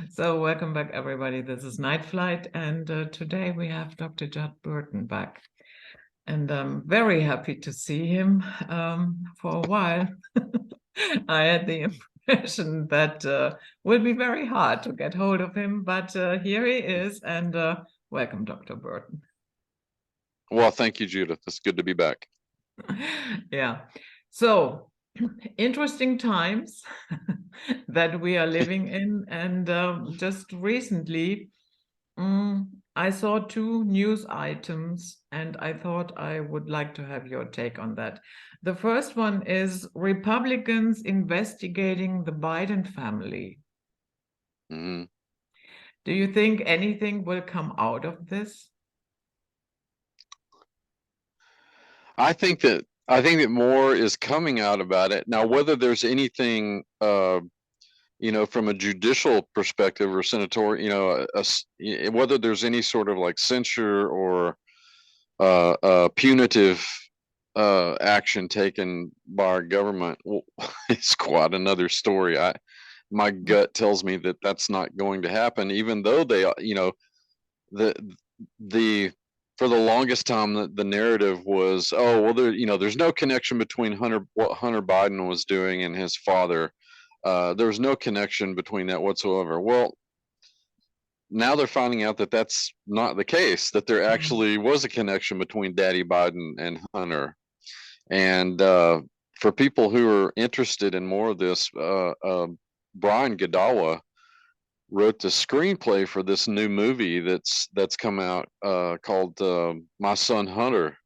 So welcome back, everybody. This is Night Flight, and today we have Dr. Judd Burton back. And I'm very happy to see him. For a while, I had the impression that will be very hard to get hold of him, but here he is, and welcome, Dr. Burton. Well, thank you, Judith. It's good to be back. Yeah. So interesting times that we are living in. And just recently, I saw two news items, and I thought I would like to have your take on that. The first one is Republicans investigating the Biden family. Mm-hmm. Do you think anything will come out of this? I think that more is coming out about it now. Whether there's anything, from a judicial perspective or senatorial, whether there's any sort of like censure or punitive action taken by our government, well, it's quite another story. My gut tells me that that's not going to happen, even though they, the the for the longest time the narrative was, oh well, there's no connection between what Hunter Biden was doing and his father. There was no connection between that whatsoever. Well, now they're finding out that that's not the case, that there actually was a connection between Daddy Biden and Hunter. And for people who are interested in more of this, Brian Godawa wrote the screenplay for this new movie that's come out, called My Son Hunter,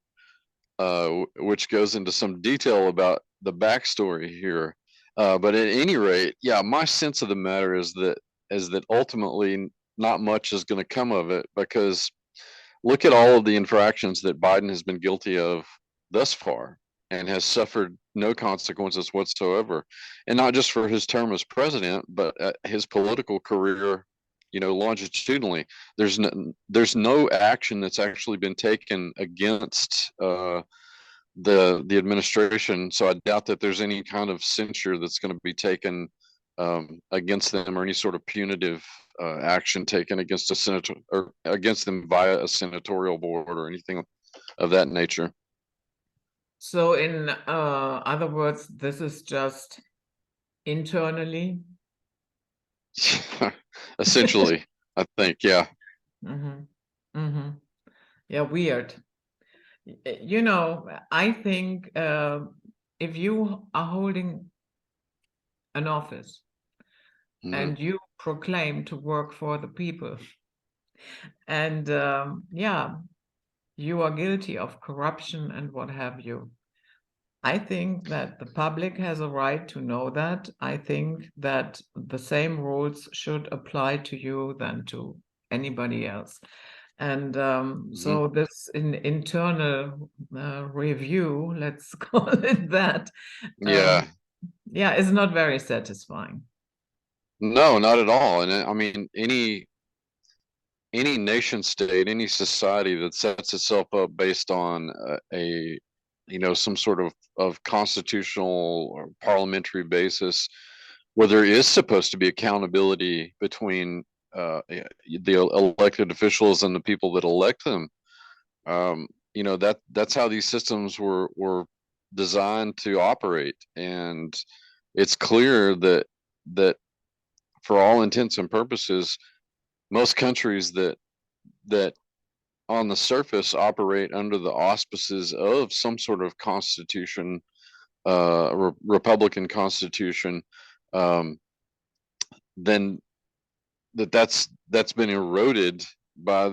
which goes into some detail about the backstory here. But at any rate, yeah, my sense of the matter is that ultimately not much is going to come of it, because look at all of the infractions that Biden has been guilty of thus far and has suffered no consequences whatsoever. And not just for his term as president, but his political career, longitudinally. There's no action that's actually been taken against the administration. So I doubt that there's any kind of censure that's going to be taken against them, or any sort of punitive action taken against a senator or against them via a senatorial board or anything of that nature. So in other words, this is just internally. Essentially, I think, yeah. Mm-hmm. Mm-hmm. Yeah, weird. I think if you are holding an office Mm-hmm. and you proclaim to work for the people, and yeah, you are guilty of corruption and what have you. I think that the public has a right to know that. I think that the same rules should apply to you than to anybody else. And Mm-hmm. so this internal review, let's call it that, Yeah. yeah, is not very satisfying. No, not at all. And I mean, any nation state, any society that sets itself up based on some sort of constitutional or parliamentary basis, where there is supposed to be accountability between the elected officials and the people that elect them. That's how these systems were designed to operate. And it's clear that for all intents and purposes, most countries that on the surface operate under the auspices of some sort of constitution, Republican constitution, um, then that's been eroded by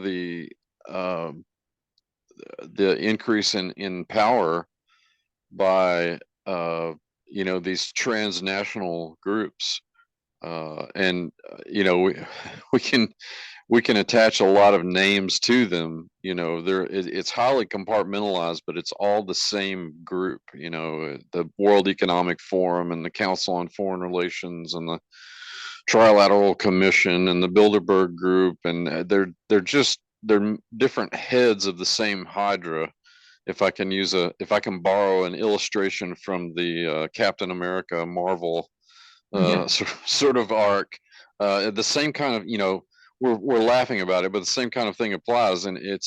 uh, the increase in power by these transnational groups. And we can we can attach a lot of names to them. It's highly compartmentalized, but it's all the same group. The World Economic Forum and the Council on Foreign Relations and the Trilateral Commission and the Bilderberg Group, and they're different heads of the same hydra. If I can borrow an illustration from the Captain America Marvel Yeah. sort of arc, The same kind of, we're laughing about it, but the same kind of thing applies, and it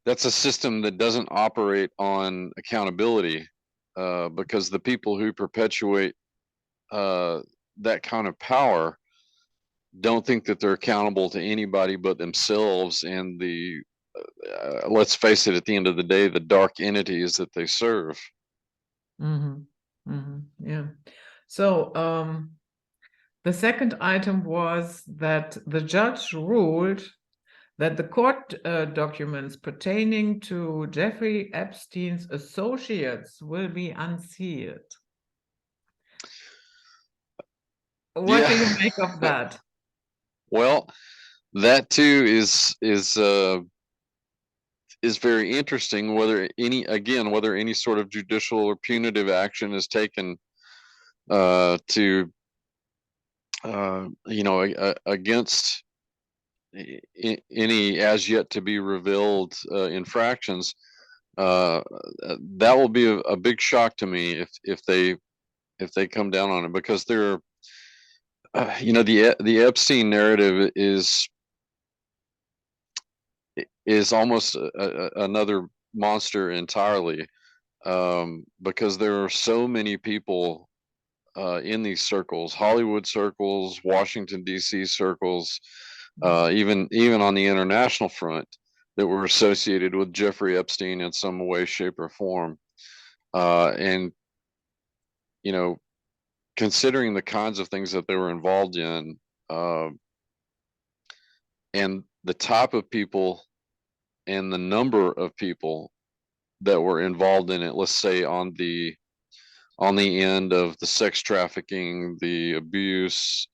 that's a system that doesn't operate on accountability, because the people who perpetuate that kind of power don't think that they're accountable to anybody but themselves and the let's face it, at the end of the day, the dark entities that they serve. Yeah. So the second item was that the judge ruled that the court documents pertaining to Jeffrey Epstein's associates will be unsealed. What do you make of that? Well, that too is very interesting. Whether any sort of judicial or punitive action is taken to against any as yet to be revealed infractions, that will be a big shock to me if they come down on it, because they're the Epstein narrative is almost another monster entirely, because there are so many people in these circles, Hollywood circles, Washington D.C. circles, even on the international front, that were associated with Jeffrey Epstein in some way, shape, or form. And considering the kinds of things that they were involved in, and the type of people and the number of people that were involved in it, let's say on the end of the sex trafficking, the abuse,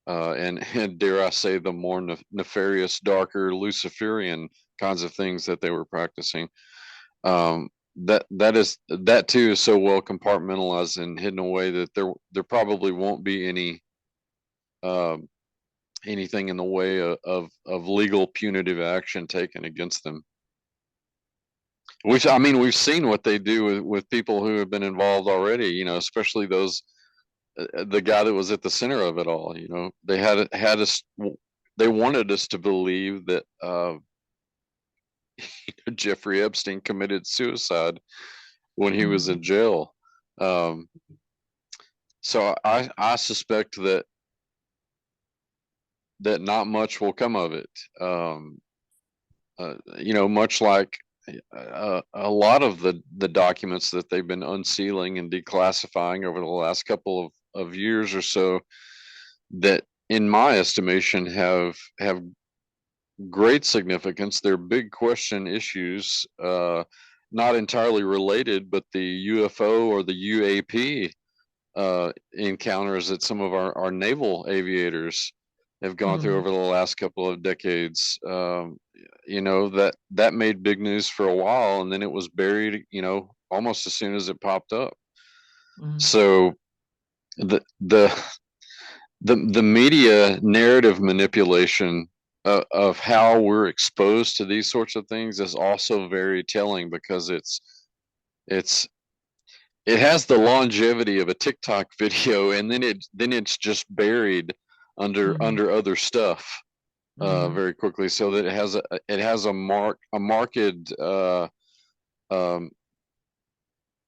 and dare I say the more nefarious, darker, Luciferian kinds of things that they were practicing. That too is so well compartmentalized and hidden away that there probably won't be anything in the way of legal punitive action taken against them. Which, I mean, we've seen what they do with people who have been involved already, especially those, the guy that was at the center of it all. They had us, they wanted us to believe that Jeffrey Epstein committed suicide when he was in jail. So I suspect that not much will come of it. Much like a lot of the documents that they've been unsealing and declassifying over the last couple of years or so, that in my estimation have great significance. They're big question issues, not entirely related, but the UFO or the UAP encounters that some of our naval aviators have gone through over the last couple of decades. That made big news for a while, and then it was buried, almost as soon as it popped up. So the media narrative manipulation of how we're exposed to these sorts of things is also very telling, because it has the longevity of a TikTok video, and then it's just buried under other stuff very quickly, so that it has a marked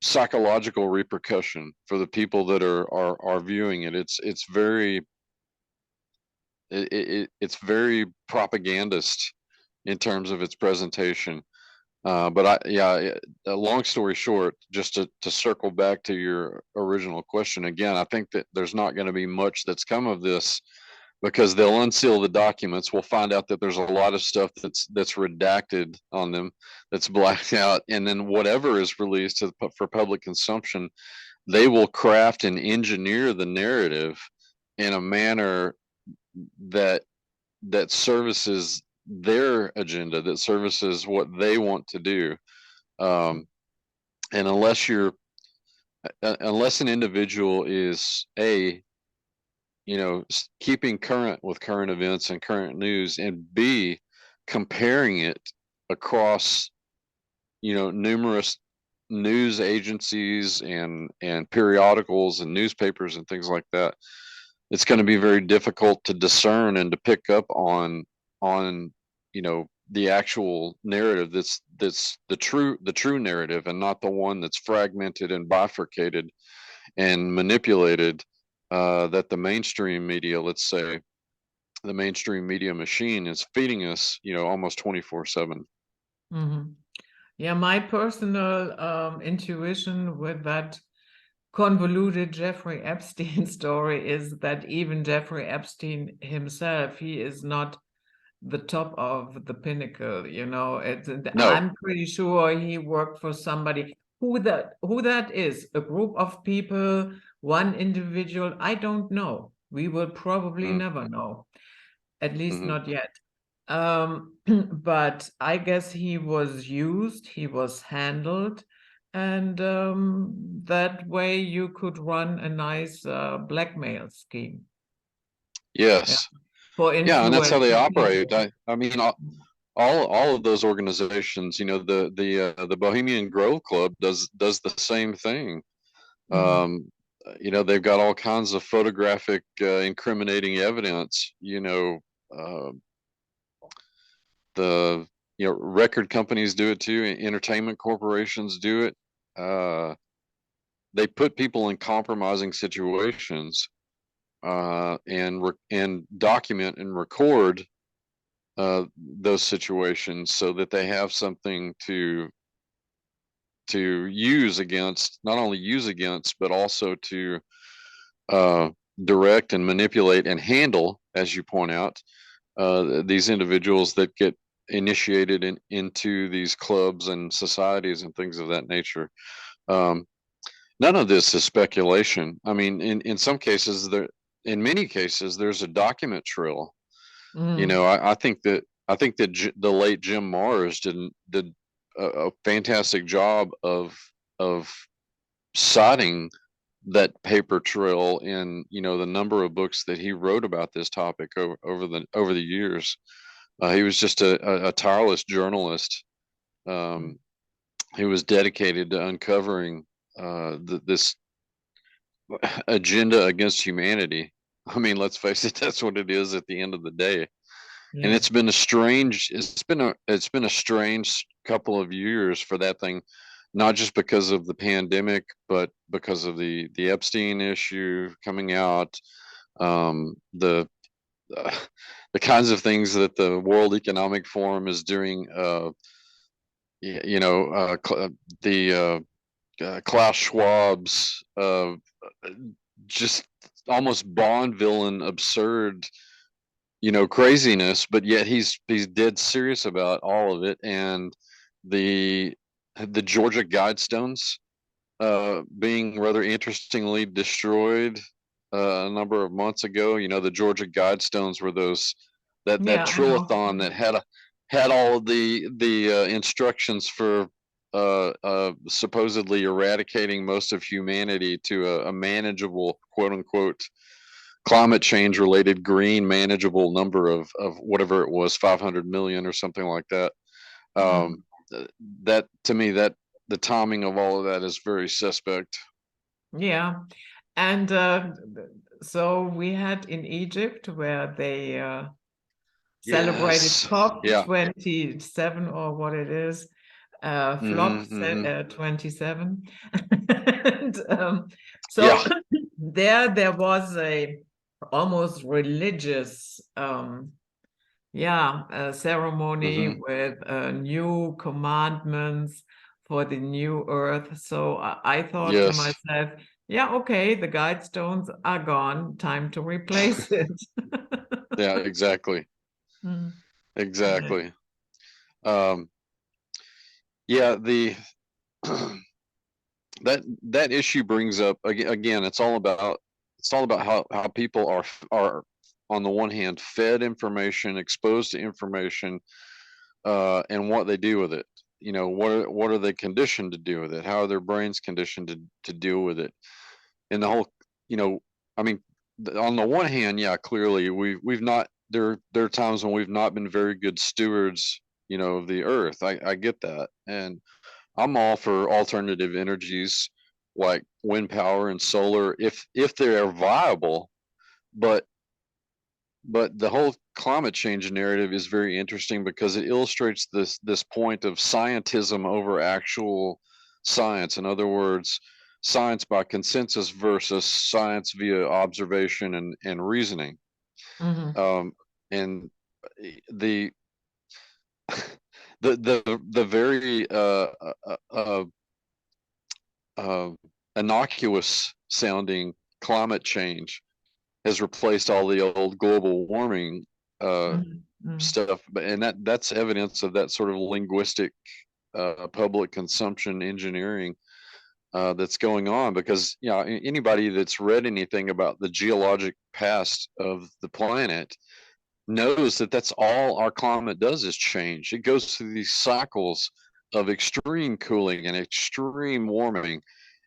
psychological repercussion for the people that are viewing it. It's very propagandist in terms of its presentation. But long story short, just to circle back to your original question again, I think that there's not going to be much that's come of this, because they'll unseal the documents. We'll find out that there's a lot of stuff that's redacted on them, that's blacked out, and then whatever is released for public consumption, they will craft and engineer the narrative in a manner that services their agenda, that services what they want to do. And unless an individual is keeping current with current events and current news, and B, comparing it across numerous news agencies and periodicals and newspapers and things like that, it's going to be very difficult to discern and to pick up on you know, the actual narrative that's the true narrative, and not the one that's fragmented and bifurcated and manipulated, that the mainstream media, let's say the mainstream media machine, is feeding us, you know, almost 24/7. Yeah, my personal intuition with that convoluted Jeffrey Epstein story is that even Jeffrey Epstein himself, he is not the top of the pinnacle, you know. No. I'm pretty sure he worked for somebody. Who that is, a group of people, one individual, I don't know. We will probably never know, at least not yet. But I guess he was used, he was handled, and that way you could run a nice blackmail scheme. Yes. For Yeah, and that's how they influencing operate. people. I mean, all of those organizations, you know, the Bohemian Grove Club does the same thing. You know, they've got all kinds of photographic incriminating evidence. You know, uh, the you know, record companies do it too. Entertainment corporations do it. They put people in compromising situations, and document and record those situations so that they have something to use against, not only use against, but also to uh, direct and manipulate and handle, as you point out, these individuals that get initiated into these clubs and societies and things of that nature. Um, None of this is speculation. I mean, in some cases, in many cases, there's a document trail. You know, I think that the late Jim Marrs did a fantastic job of citing that paper trail in, you know, the number of books that he wrote about this topic over the years. He was just a tireless journalist. He was dedicated to uncovering this agenda against humanity. I mean, let's face it, that's what it is at the end of the day. And Yeah. it's been a strange couple of years for that thing, not just because of the pandemic, but because of the Epstein issue coming out, the the kinds of things that the World Economic Forum is doing. You know, the Klaus Schwab's just almost Bond villain, absurd, you know, craziness, but yet he's dead serious about all of it. And the Georgia Guidestones being rather interestingly destroyed a number of months ago. You know, the Georgia Guidestones were that Yeah, I know. trillathon that had all of the instructions for supposedly eradicating most of humanity to a manageable, quote unquote, climate change related green manageable number of whatever it was, 500 million or something like that. Um, that, to me, that the timing of all of that is very suspect. Yeah. And so we had in Egypt where they celebrated Yes. COP Yeah. 27 or what it is, flop 27. And Yeah. so there was a almost religious ceremony with new commandments for the new earth. So I thought to Yes. myself, yeah, okay, the Guidestones are gone, time to replace it. Yeah, exactly. Mm. Yeah. Exactly. Um, yeah, the that issue brings up again, it's all about how people are on the one hand fed information, exposed to information, and what they do with it. You know, what are they conditioned to do with it? How are their brains conditioned to deal with it? And the whole, you know, I mean, on the one hand, yeah, clearly we've not, there are times when we've not been very good stewards, you know, of the earth. I get that, and I'm all for alternative energies like wind power and solar if they are viable. but the whole climate change narrative is very interesting because it illustrates this point of scientism over actual science. In other words, science by consensus versus science via observation and reasoning. Mhm. And the the very uh, innocuous sounding climate change has replaced all the old global warming Mhm. Mhm. stuff, and that's evidence of that sort of linguistic public consumption engineering that's going on. Because anybody that's read anything about the geologic past of the planet knows that that's all our climate does is change. It goes through these cycles of extreme cooling and extreme warming,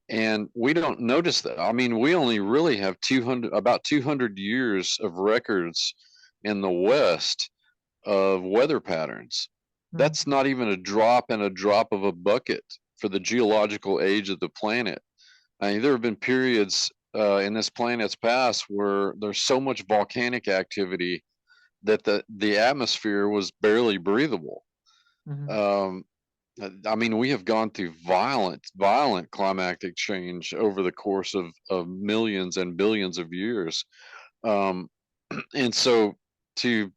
and we don't notice that. I mean, we only really have about 200 years of records in the West of weather patterns. Mhm. That's not even a drop in a drop of a bucket for the geological age of the planet. I mean, there have been periods in this planet's past where there's so much volcanic activity that the atmosphere was barely breathable. Mhm. Um, I mean, we have gone through violent climatic change over the course of millions and billions of years. Um, and so to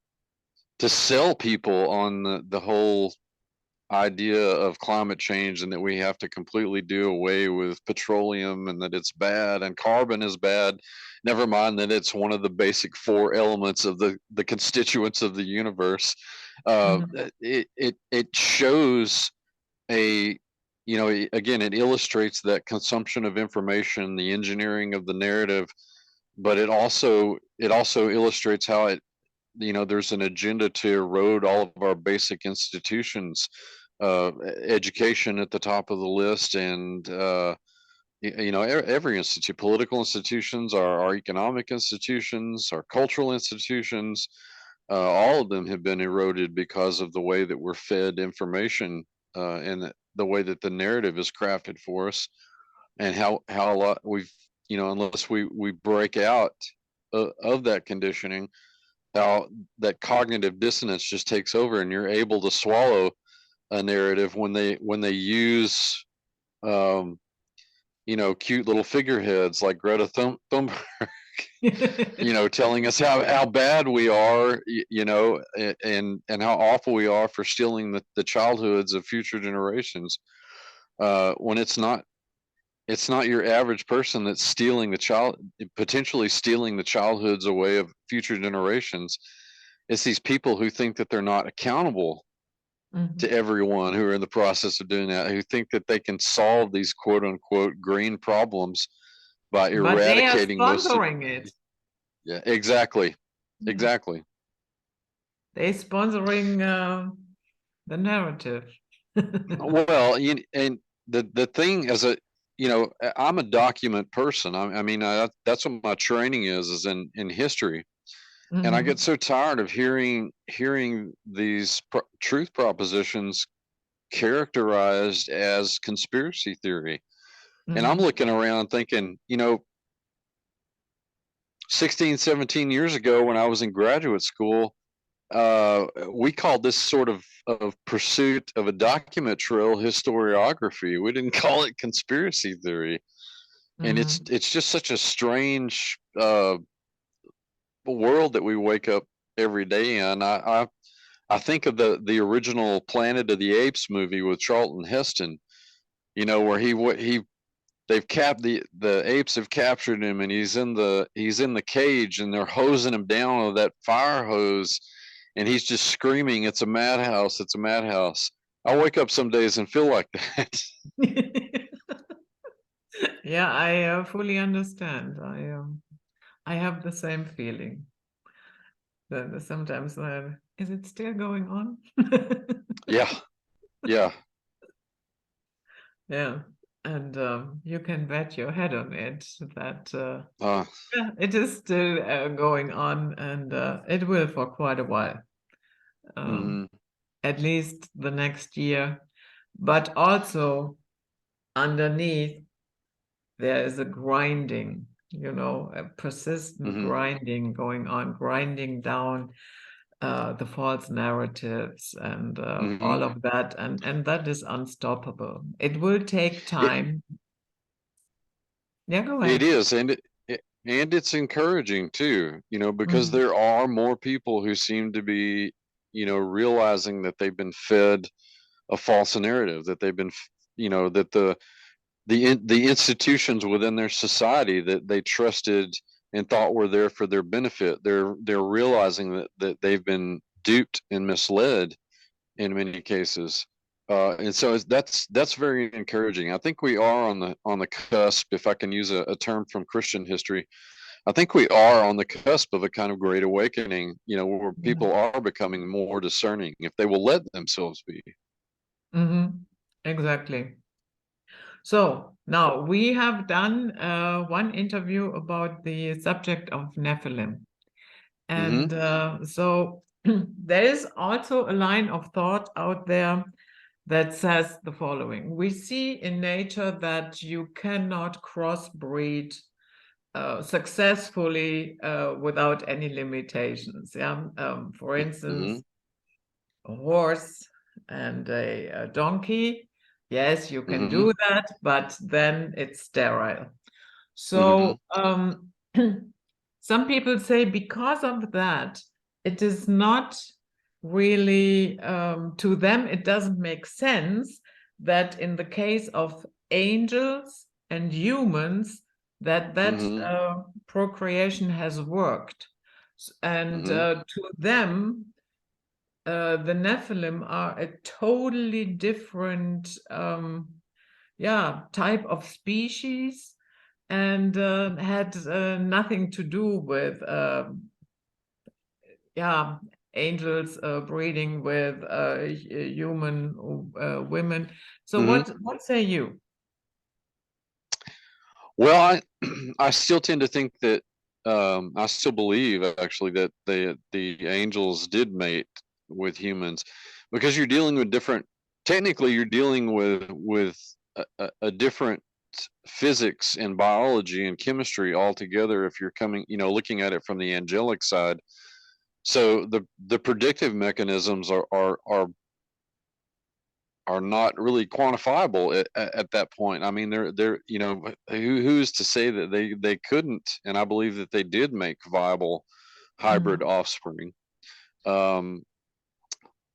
sell people on the whole idea of climate change and that we have to completely do away with petroleum and that it's bad and carbon is bad, never mind that it's one of the basic four elements of the constituents of the universe. Mhm. It shows a again, it illustrates that consumption of information, the engineering of the narrative, but it also illustrates how there's an agenda to erode all of our basic institutions, education at the top of the list, and every institute, political institutions, our economic institutions, our cultural institutions, all of them have been eroded because of the way that we're fed information, and the way that the narrative is crafted for us, and how a lot we've unless we break out of that conditioning, how that cognitive dissonance just takes over, and you're able to swallow a narrative when they use um, cute little figureheads like Greta Thunberg, telling us how bad we are, and how awful we are for stealing the childhoods of future generations, when it's not your average person that's potentially stealing the childhoods away of future generations. It's these people who think that they're not accountable Mhm. to everyone who are in the process of doing that, who think that they can solve these quote unquote green problems by But they are eradicating most of. sponsoring it. Yeah, exactly. Yeah. Exactly. They sponsoring the narrative. Well, and the thing as I'm a document person. I mean, that's what my training is in history. And I get Mhm. so tired of hearing these truth propositions characterized as conspiracy theory. And I'm Mhm. looking around thinking, 16, 17 years ago when I was in graduate school, we called this sort of pursuit of a document trail historiography. We didn't call it conspiracy theory. And it's Mhm. it's just such a strange world that we wake up every day in. I think of the original Planet of the Apes movie with Charlton Heston, where he they've capped the apes have captured him, and he's in the cage, and they're hosing him down with that fire hose, and he's just screaming, "It's a madhouse! It's a madhouse!" I wake up some days and feel like that. Yeah, I fully understand. I have the same feeling. That sometimes, is it still going on? Yeah, yeah. Yeah, and you can bet your head on it that Uh, yeah, it is still going on, and it will for quite a while, um, hmm at least the next year. But also underneath, there is a grinding. a persistent Hmm. grinding going on, grinding down the false narratives and Hmm. all of that, and that is unstoppable. It will take It time. Yeah, go it ahead. is, and it's encouraging too, because Mhm. there are more people who seem to be, realizing that they've been fed a false narrative, that they've been, that the institutions within their society that they trusted and thought were there for their benefit, they're realizing that they've been duped and misled in many cases. And so that's very encouraging. I think we are on the cusp, if I can use a term from Christian history. I think we are on the cusp of a kind of great awakening, where Yeah. people are becoming more discerning if they will let themselves be. Exactly. So now we have done one interview about the subject of Nephilim. Hmm. And so there is also a line of thought out there that says the following. We see in nature that you cannot crossbreed successfully without any limitations. Yeah. For Hmm. instance, a horse and a donkey. Yes, you can Hmm. do that, but then it's sterile. Hmm. So some people say because of that, it is not really, to them, it doesn't make sense that in the case of angels and humans, that Hmm. procreation has worked. And Hmm. to them, the Nephilim are a totally different, type of species, and had nothing to do with, yeah, angels breeding with human women. So Hmm. what say you? Well, I still tend to think that I still believe actually that the angels did mate with humans, because you're dealing with different. Technically, you're dealing with a different physics and biology and chemistry altogether. If you're coming, looking at it from the angelic side, so the predictive mechanisms are not really quantifiable at that point. I mean, they're who's to say that they couldn't? And I believe that they did make viable hybrid Mhm. offspring. Um,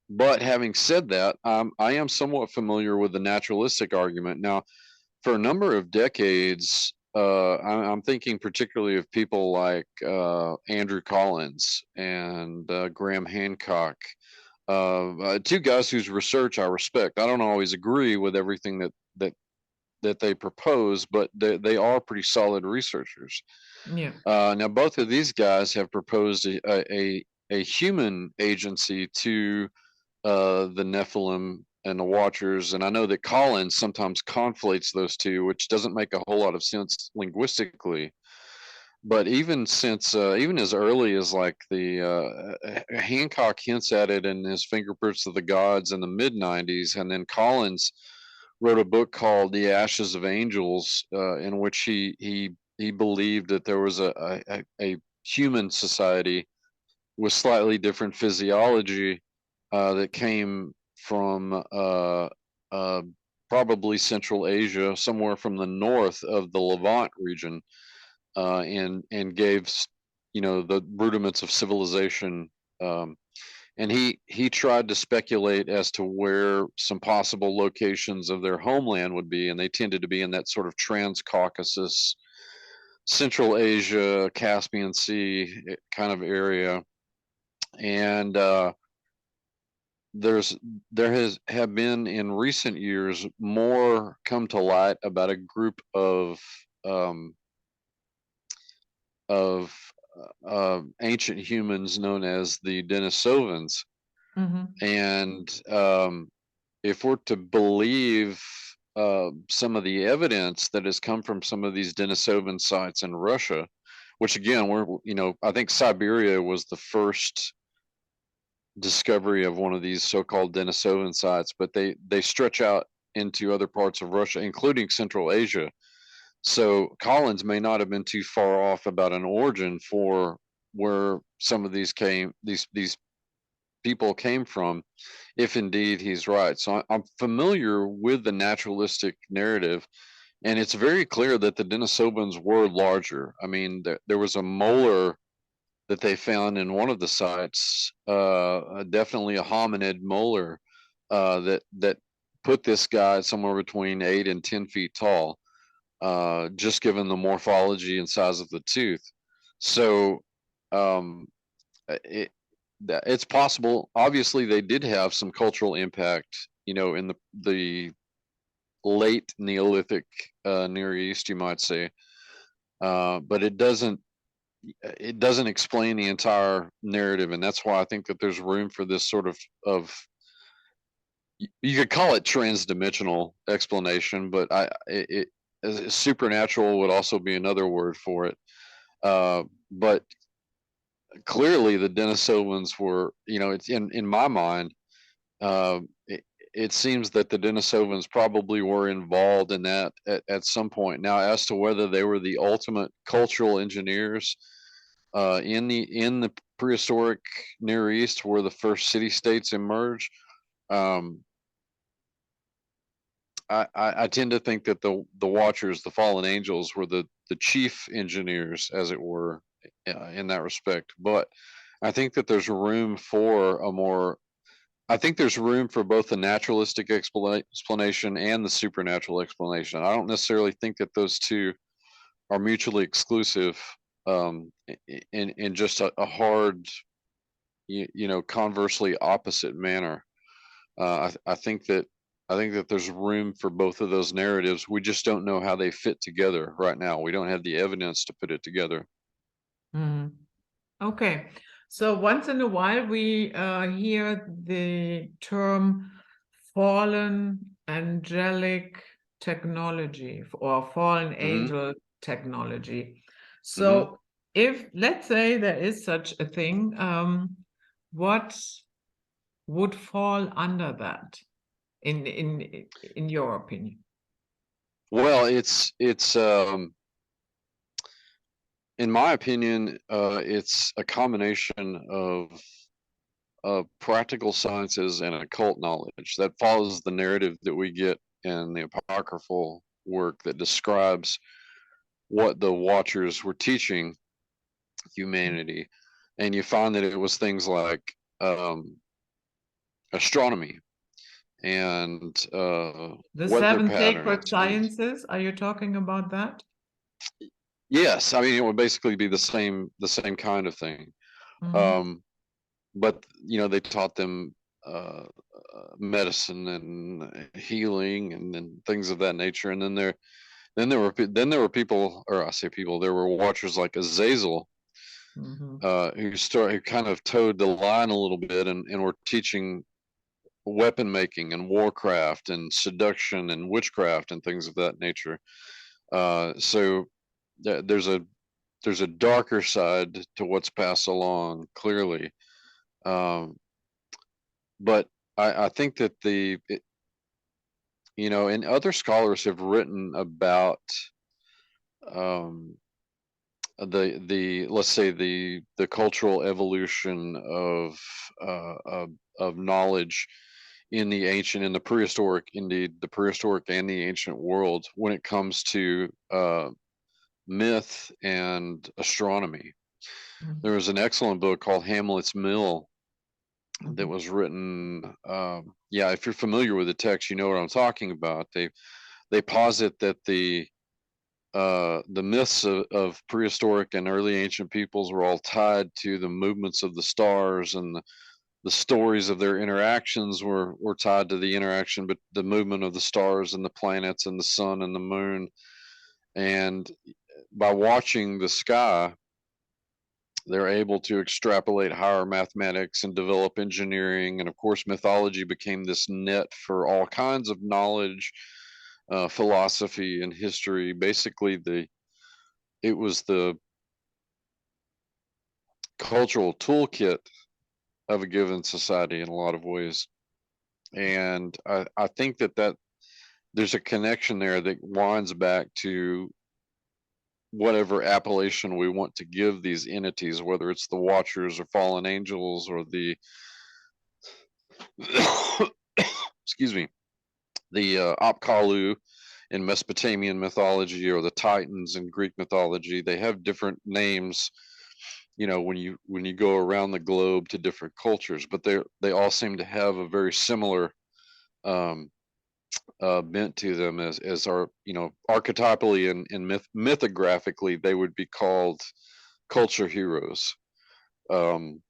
but having said that, I am somewhat familiar with the naturalistic argument. Now, for a number of decades, I'm thinking particularly of people like Andrew Collins and Graham Hancock, two guys whose research I respect. I don't always agree with everything that they propose, but they are pretty solid researchers. Yeah. Now, both of these guys have proposed a human agency to the Nephilim and the Watchers, and I know that Collins sometimes conflates those two, which doesn't make a whole lot of sense linguistically. But even since even as early as like the Hancock hints at it in his Fingerprints of the Gods in the mid '90s, and then Collins wrote a book called The Ashes of Angels, in which he believed that there was a human society with slightly different physiology that came from uh, probably Central Asia, somewhere from the north of the Levant region, and gave the rudiments of civilization. Um, and he tried to speculate as to where some possible locations of their homeland would be, and they tended to be in that sort of Trans-Caucasus, Central Asia, Caspian Sea kind of area. And there's there has have been in recent years more come to light about a group um, of ancient humans known as the Denisovans. Hmm. And if we're to believe some of the evidence that has come from some of these Denisovan sites in Russia, which again, I think Siberia was the first discovery of one of these so-called Denisovan sites, but they stretch out into other parts of Russia, including Central Asia. So Collins may not have been too far off about an origin for where some of these people came from, if indeed he's right. So I'm familiar with the naturalistic narrative, and it's very clear that the Denisovans were larger. I mean, there was a molar that they found in one of the sites, definitely a hominid molar, that put this guy somewhere between 8 and 10 feet tall, just given the morphology and size of the tooth. So um, it's possible. Obviously, they did have some cultural impact, in the late Neolithic Near East, you might say. But it doesn't explain the entire narrative, and that's why I think that there's room for this sort of you could call it transdimensional explanation, but supernatural would also be another word for it. But clearly, the Denisovans were, it's in my mind. Uh, it seems that the Denisovans probably were involved in that at some point. Now, as to whether they were the ultimate cultural engineers in the prehistoric Near East, where the first city states emerged, um, I tend to think that the Watchers, the fallen angels, were the chief engineers, as it were, in that respect. But I think that there's room for a more I think there's room for both the naturalistic explanation and the supernatural explanation. I don't necessarily think that those two are mutually exclusive, in just a hard, conversely opposite manner. I think that there's room for both of those narratives. We just don't know how they fit together right now. We don't have the evidence to put it together. Mhm. Okay. So once in a while we hear the term fallen angelic technology or fallen Hmm. angel technology. Hmm. So if, let's say, there is such a thing, what would fall under that in your opinion? Well, it's in my opinion, it's a combination of practical sciences and occult knowledge that follows the narrative that we get in the apocryphal work that describes what the Watchers were teaching humanity. And you find that it was things like um, astronomy and The weather seven patterns. sacred And sciences, are you talking about that? yes, I mean, it would basically be the same kind of thing. Mhm. Um, but they taught them medicine and healing and things of that nature. And then there were people, or I say people, there were Watchers like Azazel, Mhm. who kind of towed the line a little bit, and were teaching weapon making and warcraft and seduction and witchcraft and things of that nature. So there's a darker side to what's passed along, clearly. Um, but I think that and other scholars have written about um, the let's say the cultural evolution of knowledge in the prehistoric, indeed the prehistoric and the ancient world, when it comes to myth and astronomy. There Mhm. was an excellent book called Hamlet's Mill that Mhm. was written. Yeah, if you're familiar with the text, you know what I'm talking about. They posit that the myths of prehistoric and early ancient peoples were all tied to the movements of the stars, and the stories of their interactions were tied to the interaction, but the movement of the stars and the planets and the sun and the moon. And by watching the sky, they're able to extrapolate higher mathematics and develop engineering. And of course, mythology became this net for all kinds of knowledge, philosophy, and history. Basically, it was the cultural toolkit of a given society in a lot of ways. And I think that there's a connection there that winds back to whatever appellation we want to give these entities, whether it's the Watchers or fallen angels or the excuse me, the Apkallu in Mesopotamian mythology, or the Titans in Greek mythology. They have different names, you know, when you go around the globe to different cultures, but they all seem to have a very similar um, bent to them, as are, you know, archetypally and mythographically they would be called culture heroes. Um,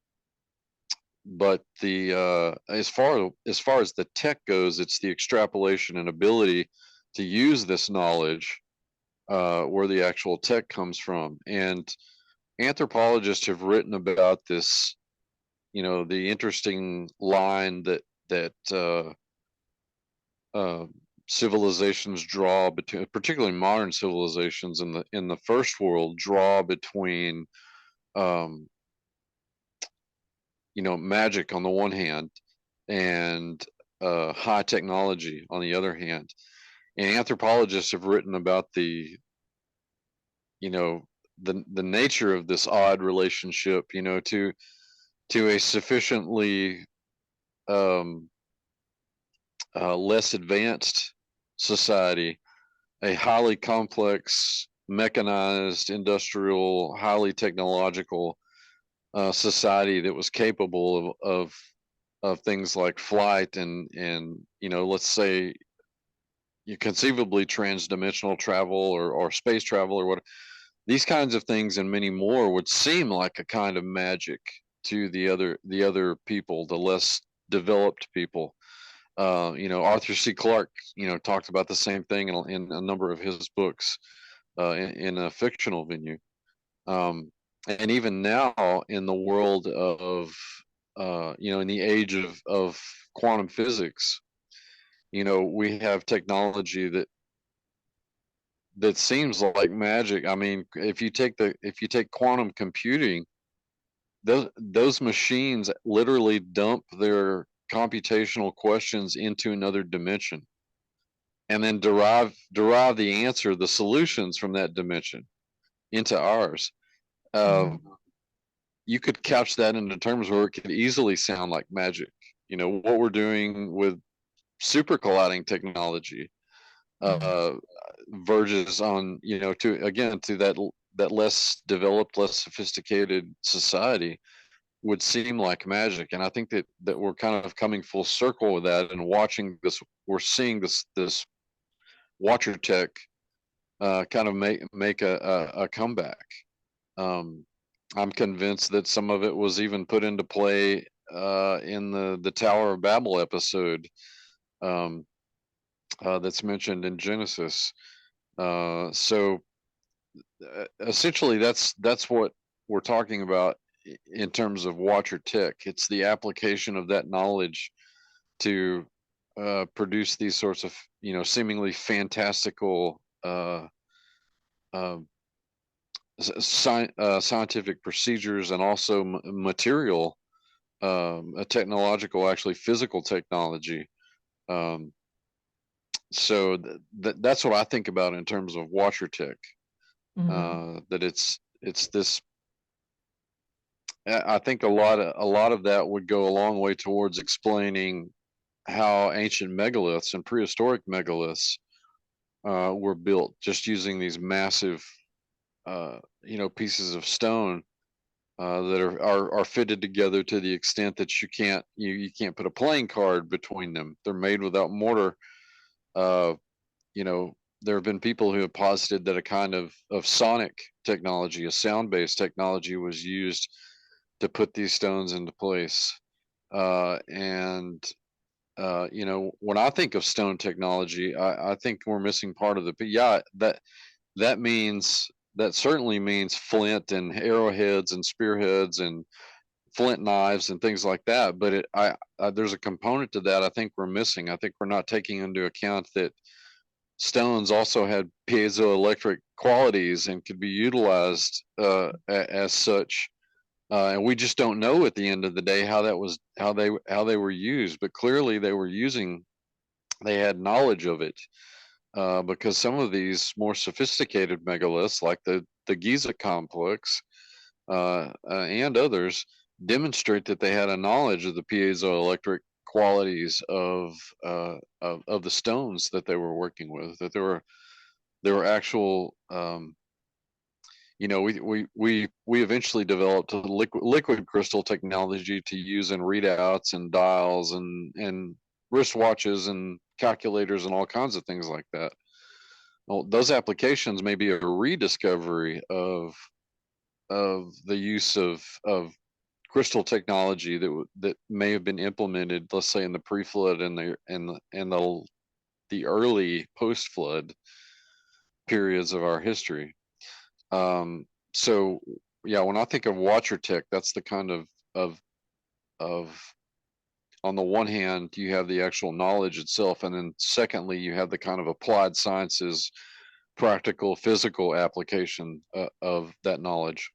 but the as far as the tech goes, it's the extrapolation and ability to use this knowledge, where the actual tech comes from. And anthropologists have written about this, you know, the interesting line that uh, civilizations draw between, particularly modern civilizations in the first world, draw between, um, you know, magic on the one hand and high technology on the other hand. And anthropologists have written about the, you know, the nature of this odd relationship, you know, to a sufficiently um, less advanced society, a highly complex, mechanized, industrial, highly technological society that was capable of things like flight and, you know, let's say you conceivably transdimensional travel or space travel or what. These kinds of things and many more would seem like a kind of magic to the other people, the less developed people. You know, Arthur C. Clarke, you know, talked about the same thing in a number of his books, in a fictional venue. And even now, in the world of, you know, in the age of quantum physics, you know, we have technology that seems like magic. I mean, if you take quantum computing, those machines literally dump their computational questions into another dimension and then derive the answer, the solutions from that dimension into ours. Uh, Mhm. you could couch that into terms where it could easily sound like magic. You know, what we're doing with super colliding technology Mhm. uh, verges on, you know, to again to that less developed, less sophisticated society would seem like magic. And I think that we're kind of coming full circle with that and watching this. We're seeing this watcher tech kind of make a comeback. Um, I'm convinced that some of it was even put into play in the Tower of Babel episode, um, that's mentioned in Genesis. So essentially, that's what we're talking about in terms of watcher tech. It's the application of that knowledge to produce these sorts of, you know, seemingly fantastical uh, scientific procedures, and also material, a technological, actually physical technology. Um, so that's what I think about in terms of watcher tech. Mhm. That it's this. I think a lot of that would go a long way towards explaining how ancient megaliths and prehistoric megaliths were built, just using these massive, you know, pieces of stone that are fitted together to the extent that you can't put a playing card between them. They're made without mortar. Uh, you know, there have been people who have posited that a kind of sonic technology, a sound based technology, was used to put these stones into place. And you know, when I think of stone technology, I think we're missing part of the. But yeah, that means that certainly means flint and arrowheads and spearheads and flint knives and things like that. But there's a component to that I think we're missing. I think we're not taking into account that stones also had piezoelectric qualities and could be utilized as such. And we just don't know at the end of the day how that was how they were used. But clearly they had knowledge of it, because some of these more sophisticated megaliths, like the Giza complex, and others demonstrate that they had a knowledge of the piezoelectric qualities of the stones that they were working with. That there were actual, we eventually developed a liquid crystal technology to use in readouts and dials and wristwatches and calculators and all kinds of things like that. Well, those applications may be a rediscovery of the use of crystal technology that may have been implemented, let's say, in the pre-flood and the early post-flood periods of our history. So yeah, when I think of watcher tech, that's the kind of on the one hand, you have the actual knowledge itself, and then secondly, you have the kind of applied sciences, practical, physical application of that knowledge.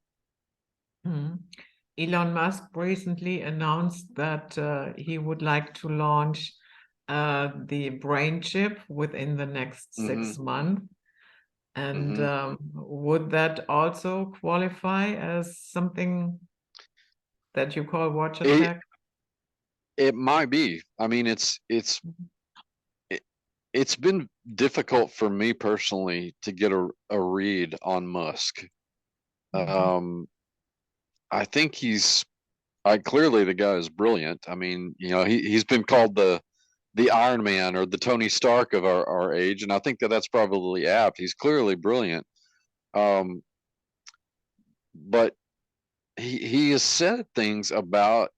Elon Musk recently announced that he would like to launch the brain chip within the next 6 months. And would that also qualify as something that you call watcher tech? It might be. I mean, it's been difficult for me personally to get a read on Musk. I think clearly the guy is brilliant. I mean, he's been called the Iron Man or the Tony Stark of our age, and I think that's probably apt. He's clearly brilliant. But he has said things about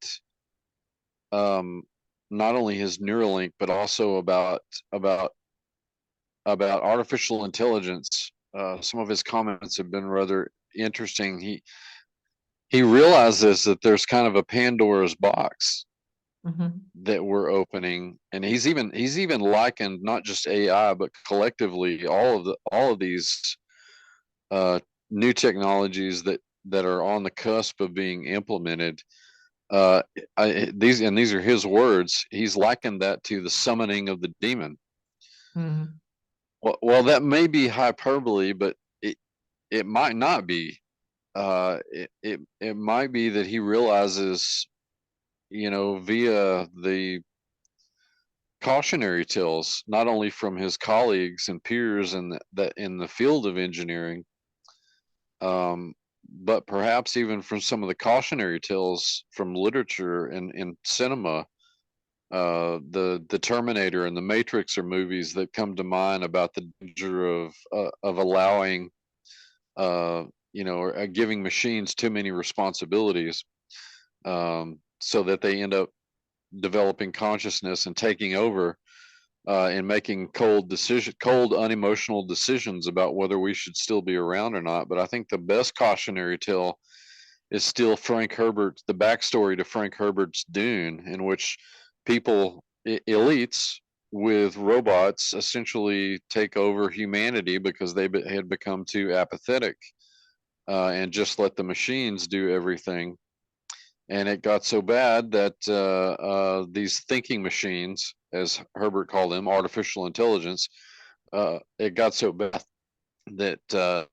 not only his Neuralink, but also about artificial intelligence. Some of his comments have been rather interesting. He realizes that there's kind of a Pandora's box that we're opening, and he's even likened not just AI but collectively all of these new technologies that are on the cusp of being implemented. These are his words. He's likened that to the summoning of the demon. Well, that may be hyperbole, but it might not be. It might be that he realizes, via the cautionary tales, not only from his colleagues and peers in the field of engineering, but perhaps even from some of the cautionary tales from literature and cinema. The Terminator and the Matrix are movies that come to mind about the danger of allowing, or giving machines too many responsibilities, so that they end up developing consciousness and taking over, and making cold, unemotional decisions about whether we should still be around or not. But I think the best cautionary tale is still the backstory to Frank Herbert's Dune, in which people, elites with robots, essentially take over humanity because they had become too apathetic, and just let the machines do everything. And it got so bad that these thinking machines, as Herbert called them, artificial intelligence, it got so bad that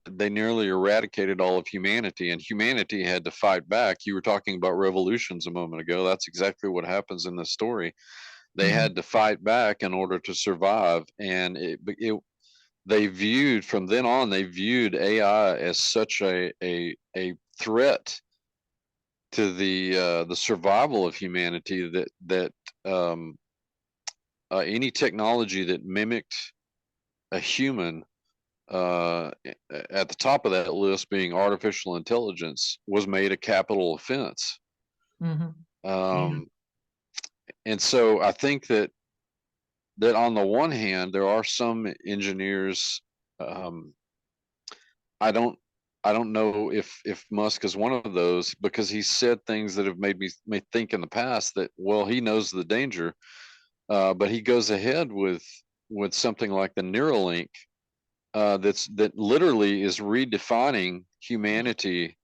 they nearly eradicated all of humanity, and humanity had to fight back. You were talking about revolutions a moment ago. That's exactly what happens in this story. They had to fight back in order to survive, and they viewed, from then on, they viewed AI as such a threat to the survival of humanity that any technology that mimicked a human, at the top of that list being artificial intelligence, was made a capital offense. And so I think that on the one hand, there are some engineers. I don't know if Musk is one of those, because he said things that have made me think in the past that, well, he knows the danger, but he goes ahead with something like the Neuralink, that literally is redefining humanity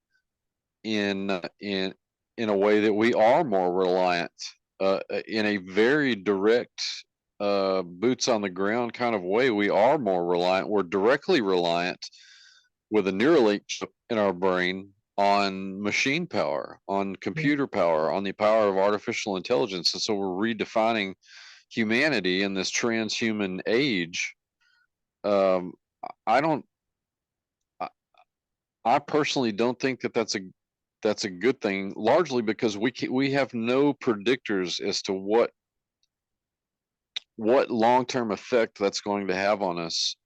in a way that we are more reliant, in a very direct, boots on the ground kind of way. We are more reliant. We're directly reliant with a Neuralink chip in our brain on machine power, on Yeah. computer power, on the power of artificial intelligence. And so we're redefining humanity in this transhuman age. Um, I don't, I, I personally don't think that that's a good thing, largely because we have no predictors as to what long-term effect that's going to have on us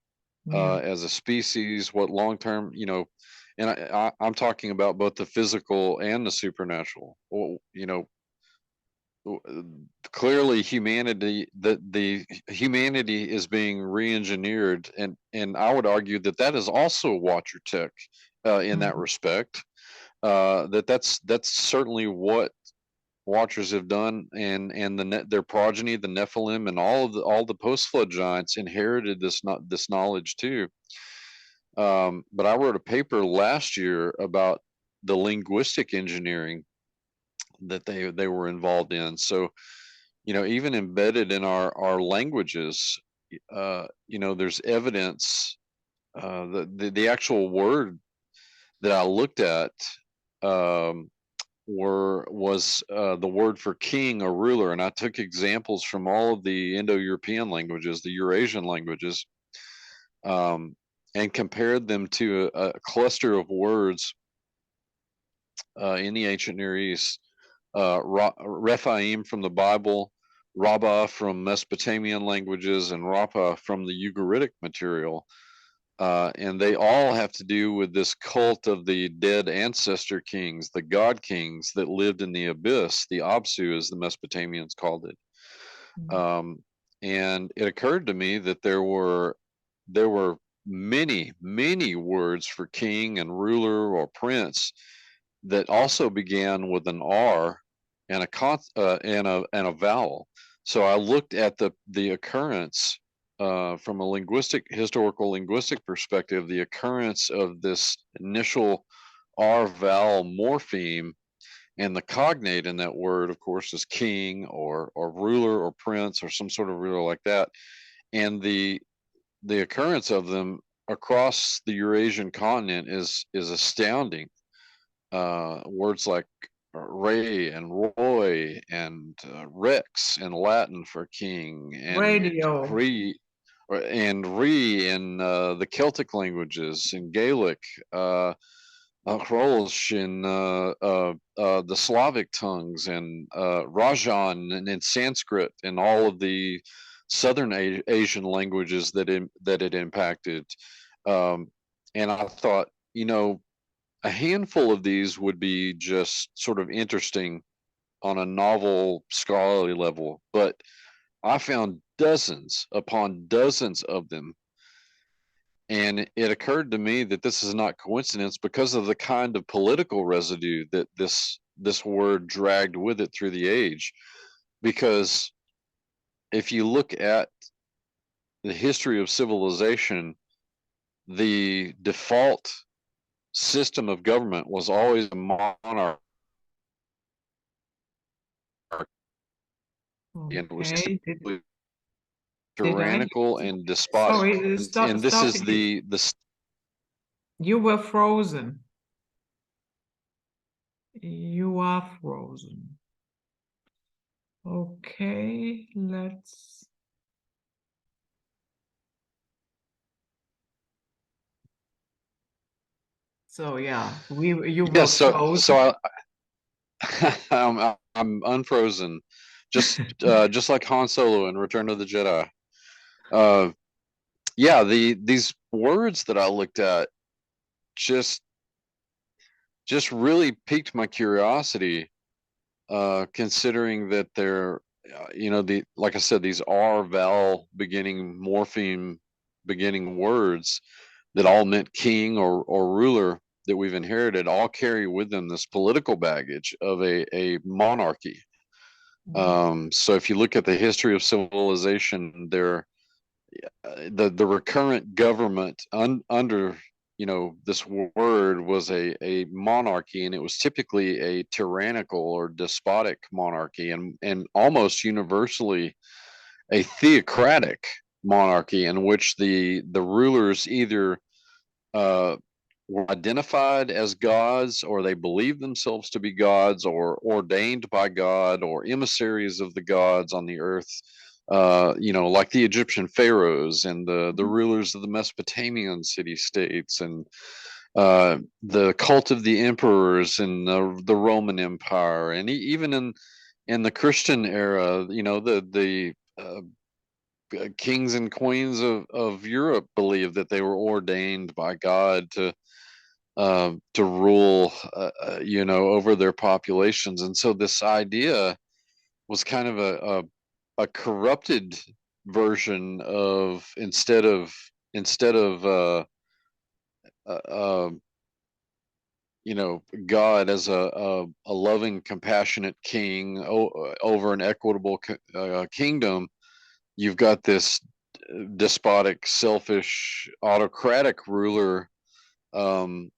Yeah. as a species, what long-term, and I'm talking about both the physical and the supernatural. Well, clearly the humanity is being re-engineered, and I would argue that that is also Watcher tech in that Mhm. respect. That's certainly what Watchers have done, and their progeny, the Nephilim, and all the post flood giants inherited this knowledge too. But I wrote a paper last year about the linguistic engineering that they were involved in. So, even embedded in our languages, there's evidence. The actual word that I looked at um, was the word for king or ruler, and I took examples from all of the Indo-European languages, the Eurasian languages, um, and compared them to a cluster of words in the ancient Near East. Rephaim from the Bible, Rabbah from Mesopotamian languages, and Rapha from the Ugaritic material. And they all have to do with this cult of the dead ancestor kings, the god kings that lived in the abyss, the Absu, as the Mesopotamians called it. Mhm. Um, and it occurred to me that there were many words for king and ruler or prince that also began with an R and a vowel. So I looked at the occurrence from a historical linguistic perspective, the occurrence of this initial R vowel morpheme, and the cognate in that word, of course, is king or ruler or prince or some sort of ruler like that. And the occurrence of them across the Eurasian continent is astounding. Words like Ray and Roy and Rex in Latin for king, and Radio. Re in the Celtic languages, in Gaelic, Krolsh in the Slavic tongues, and Rajan in Sanskrit, and all of the Southern Asian languages that it impacted. Um, and I thought, a handful of these would be just sort of interesting on a novel scholarly level, but I found dozens upon dozens of them. And it occurred to me that this is not coincidence because of the kind of political residue that this word dragged with it through the age. Because if you look at the history of civilization, the default system of government was always a monarchy, and it was Okay. Did I? tyrannical and despotic. Sorry, And this stop. is the You were frozen. You are frozen. Okay, let's. So yeah, you were yes. So frozen. I'm unfrozen, just like Han Solo in Return of the Jedi. Uh, yeah, these words that I looked at just just really piqued my curiosity, considering that they're the like I said, these are vowel beginning morpheme beginning words that all meant king or ruler that we've inherited, all carry with them this political baggage of a monarchy. So if you look at the history of civilization, the recurrent government under this word was a monarchy, and it was typically a tyrannical or despotic monarchy, and almost universally a theocratic monarchy in which the rulers either uh, were identified as gods, or they believed themselves to be gods, or ordained by God, or emissaries of the gods on the earth. Like the Egyptian pharaohs and the Mhm. rulers of the Mesopotamian city states, and the cult of the emperors in the Roman Empire, and even in the Christian era, the kings and queens of Europe believed that they were ordained by God to rule, over their populations. And so this idea was kind of a corrupted version of, instead of uh, uh, God as a loving, compassionate king over an equitable kingdom. You've got this despotic, selfish, autocratic ruler, um,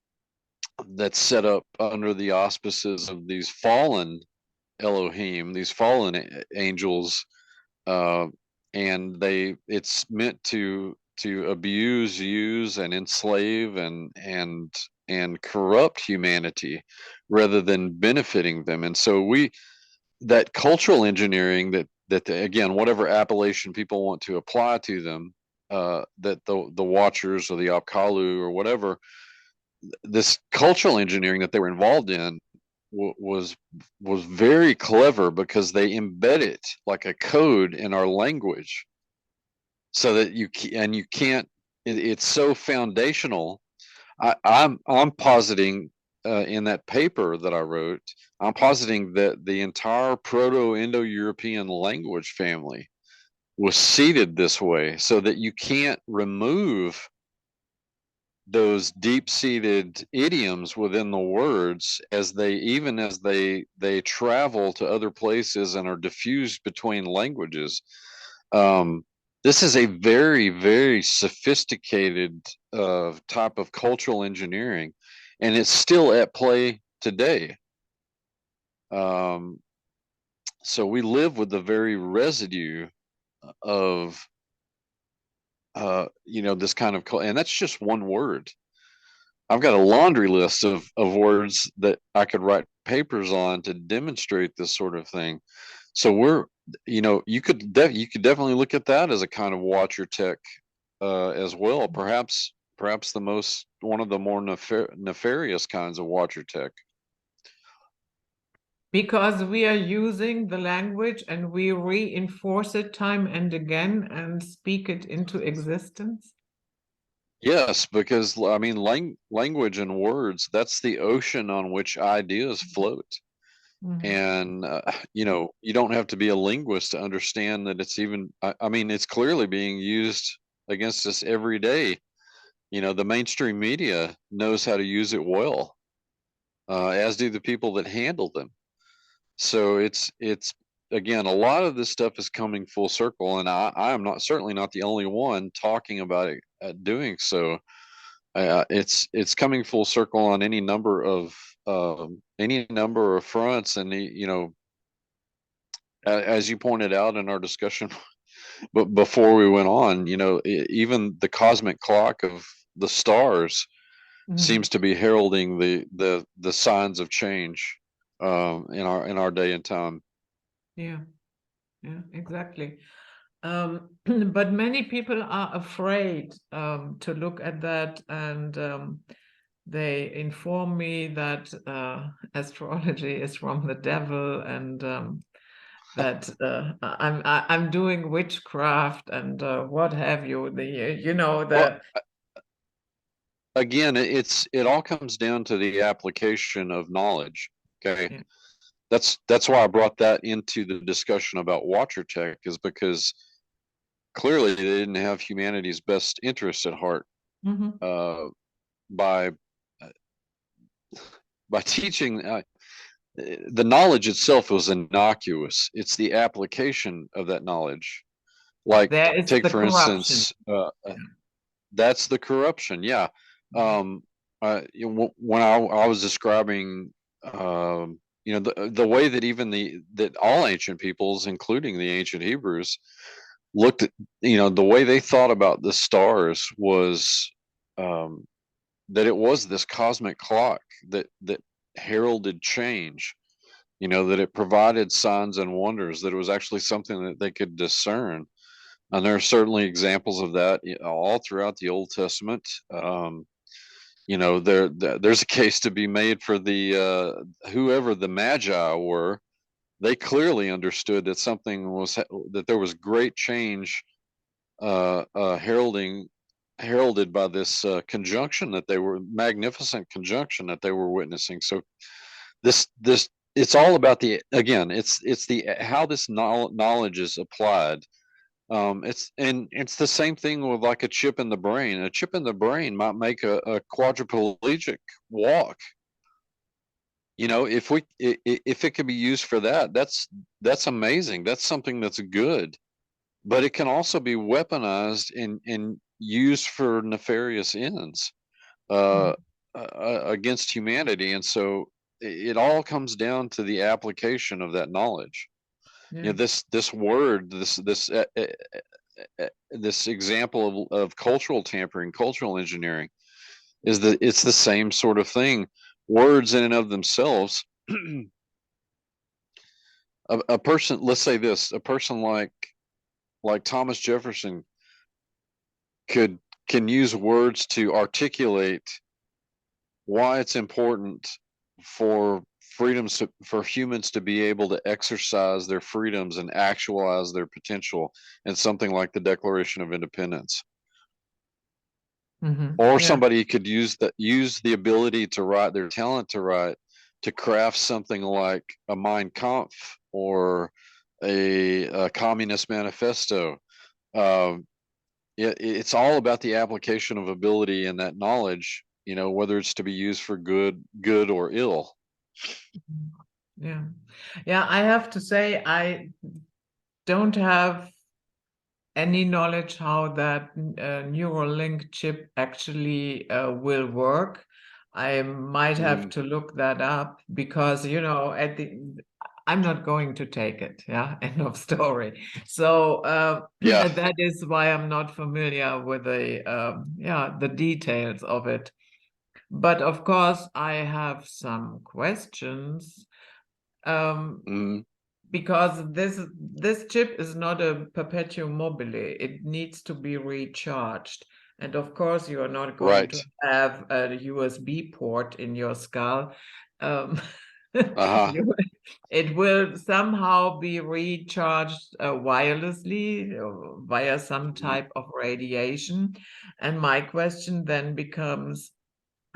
that's set up under the auspices of these fallen Elohim, these fallen angels, uh, and it's meant to abuse, use, and enslave, and corrupt humanity rather than benefiting them. And so that cultural engineering, again, whatever appellation people want to apply to them, that the Watchers or the Apkallu or whatever, this cultural engineering that they were involved in was very clever, because they embed it like a code in our language, so that you can't. It's so foundational. I'm positing, in that paper that I wrote, I'm positing that the entire Proto-Indo-European language family was seeded this way, so that you can't remove those deep-seated idioms within the words, as they travel to other places and are diffused between languages. um, this is a very, very sophisticated type of cultural engineering, and it's still at play today. um, so we live with the very residue of this kind of and that's just one word. I've got a laundry list of words that I could write papers on to demonstrate this sort of thing. So you could definitely look at that as a kind of watcher tech, as well. Perhaps one of the more nefarious kinds of watcher tech. Because we are using the language and we reinforce it time and again and speak it into existence. Yes, because I mean, language and words, that's the ocean on which ideas float. Mhm. And you don't have to be a linguist to understand that I mean, it's clearly being used against us every day. The mainstream media knows how to use it well, as do the people that handle them. So it's again, a lot of this stuff is coming full circle, and I am not certainly not the only one talking about it, doing so. It's coming full circle on any number of fronts. And as you pointed out in our discussion, but before we went on, even the cosmic clock of the stars Mhm. seems to be heralding the signs of change, in our day and time. Yeah, yeah, exactly. But many people are afraid to look at that, and they inform me that astrology is from the devil, and that I'm doing witchcraft and what have you. Well, That. again, it all comes down to the application of knowledge. Okay, Yeah. that's why I brought that into the discussion about watcher tech, is because clearly they didn't have humanity's best interests at heart, Mhm. uh, by by teaching. The knowledge itself was innocuous. It's the application of that knowledge. Like, There is take the for corruption. instance, that's the corruption. Yeah. Um, when I was describing, the way that that all ancient peoples, including the ancient Hebrews, looked at, the way they thought about the stars was, um, that it was this cosmic clock that heralded change, you know, that it provided signs and wonders, that it was actually something that they could discern. And there are certainly examples of that all throughout the Old Testament. You know, there's a case to be made for the whoever the Magi were. They clearly understood that something was, that there was great change heralded by this conjunction, that they were, magnificent conjunction that they were witnessing. So this it's all about the, again, it's the how this knowledge is applied. It's the same thing with like a chip in the brain. A chip in the brain might make a quadriplegic walk. You know, if it could be used for that, that's amazing. That's something that's good. But it can also be weaponized and used for nefarious ends uh, Mhm. against humanity. And so it all comes down to the application of that knowledge. You Yeah. know, this word, this example of cultural tampering, cultural engineering, is that it's the same sort of thing. Words in and of themselves, a person, let's say this, a person like Thomas Jefferson could can use words to articulate why it's important for for humans to be able to exercise their freedoms and actualize their potential in something like the Declaration of Independence. Or Yeah. somebody could use the ability to write, their talent to write, to craft something like a Mein Kampf or a Communist Manifesto. Um, it's all about the application of ability and that knowledge, you know, whether it's to be used for good or ill. Yeah. Yeah, I have to say I don't have any knowledge how that Neuralink chip actually will work. I might have Mm, to look that up because, you know, I'm not going to take it. Yeah, end of story. So yeah. that is why I'm not familiar with the details of it. But of course, I have some questions. Um, Mm, because this chip is not a perpetuum mobile. It needs to be recharged. And of course, you are not going to right. have a USB port in your skull. Um, Uh-huh. it will somehow be recharged wirelessly via some Mhm. type of radiation. And my question then becomes,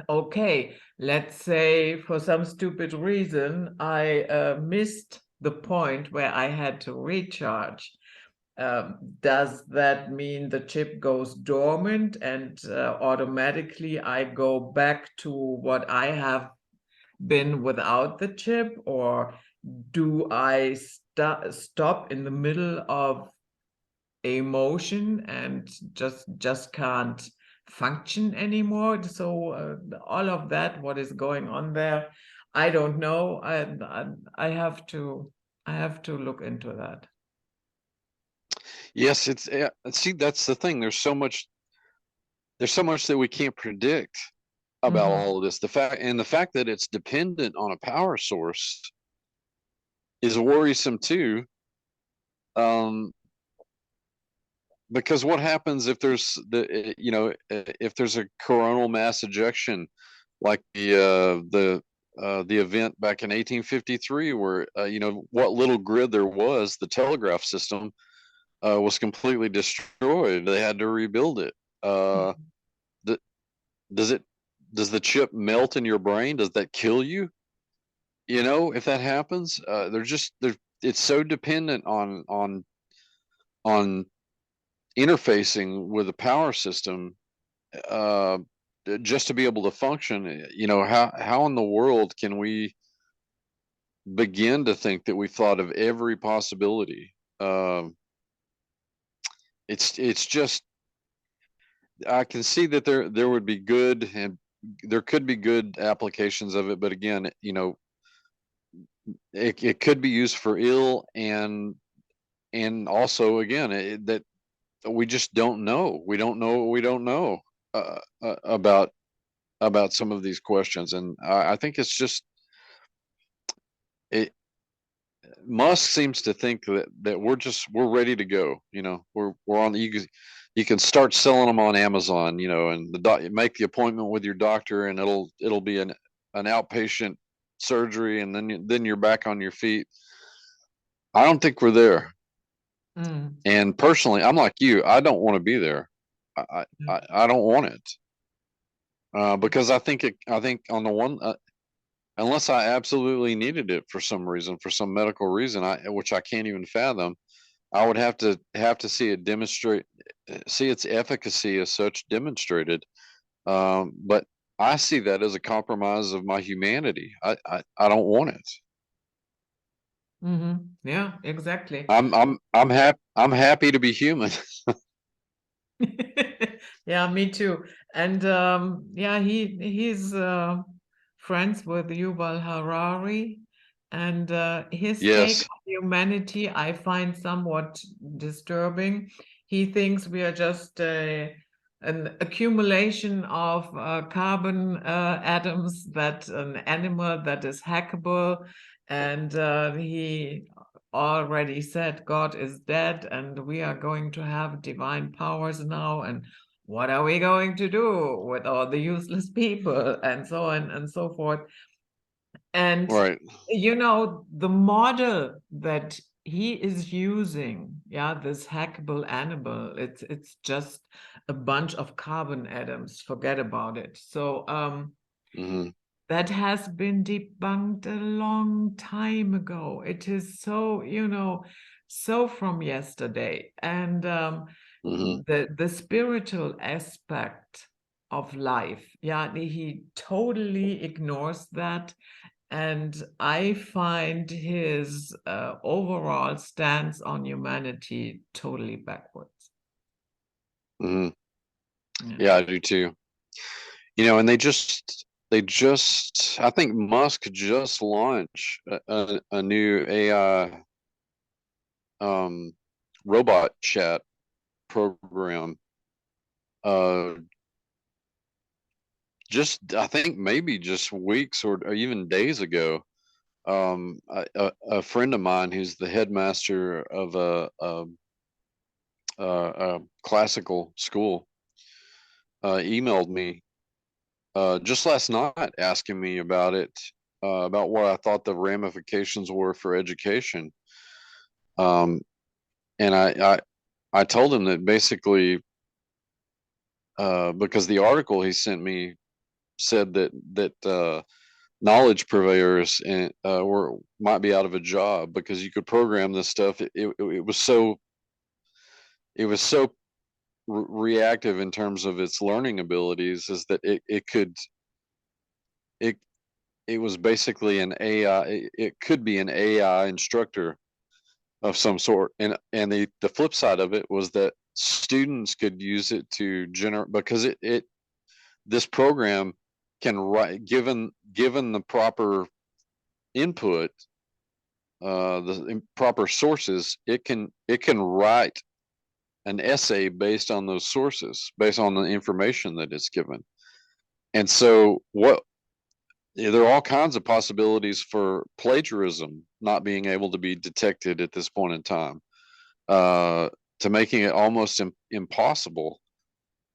okay, let's say for some stupid reason, I missed the point where I had to recharge. Does that mean the chip goes dormant and automatically I go back to what I have been without the chip? Or do I stop in the middle of a motion and just can't function anymore? So all of that, what is going on there, I don't know. I have to look into that. Yes, it's see, that's the thing. There's so much that we can't predict about Mhm. all of this. The fact that it's dependent on a power source is worrisome too. Um, because what happens if there's if there's a coronal mass ejection, like the event back in 1853, where what little grid there was, the telegraph system was completely destroyed. They had to rebuild it. Uh, th- does it does the chip melt in your brain? Does that kill you? You know, if that happens, they're it's so dependent on interfacing with the power system, uh, just to be able to function. You know, how in the world can we begin to think that we've thought of every possibility? Um, it's just, I can see that there would be good, and there could be good applications of it, but again, you know, it could be used for ill, and also again, that we just don't know. We don't know what we don't know about. about some of these questions, and I think it's just it. Musk seems to think that we're ready to go. We're on. You can start selling them on Amazon. And make the appointment with your doctor, and it'll be an outpatient surgery, and then you're back on your feet. I don't think we're there. Mm. And personally, I'm like you. I don't want to be there. I don't want it, because I think on the one, unless I absolutely needed it for some reason, for some medical reason, which I can't even fathom, I would have to see it see its efficacy as such demonstrated. But I see that as a compromise of my humanity. I don't want it. Mm-hmm. Yeah, exactly. I'm happy to be human. Yeah, me too. And yeah, he's friends with Yuval Harari, and his take Yes. on humanity I find somewhat disturbing. He thinks we are just an accumulation of carbon atoms, that an animal that is hackable, and he already said God is dead and we are going to have divine powers now. And what are we going to do with all the useless people, and so on and so forth? And, Right. the model that he is using, yeah, this hackable animal, it's just a bunch of carbon atoms. Forget about it. So, Hmm. that has been debunked a long time ago. It is so, so from yesterday. And Hmm. the spiritual aspect of life, yeah, he totally ignores that. And I find his overall stance on humanity totally backwards. Hmm. Yeah. Yeah, I do too. And I think Musk just launched a new AI um, robot chat program. Uh, just I think maybe just weeks or even days ago. A friend of mine who's the headmaster of a classical school emailed me just last night asking me about it, about what I thought the ramifications were for education. Um, and I told him that basically, because the article he sent me said that knowledge purveyors were might be out of a job because you could program this stuff. It was so reactive in terms of its learning abilities, is that it it was basically an AI. It could be an AI instructor of some sort. And the flip side of it was that students could use it to generate, because it this program can write, given the proper input, the proper sources, it can write an essay based on those sources, based on the information that it's given. And so there are all kinds of possibilities for plagiarism not being able to be detected at this point in time, uh, to making it almost impossible.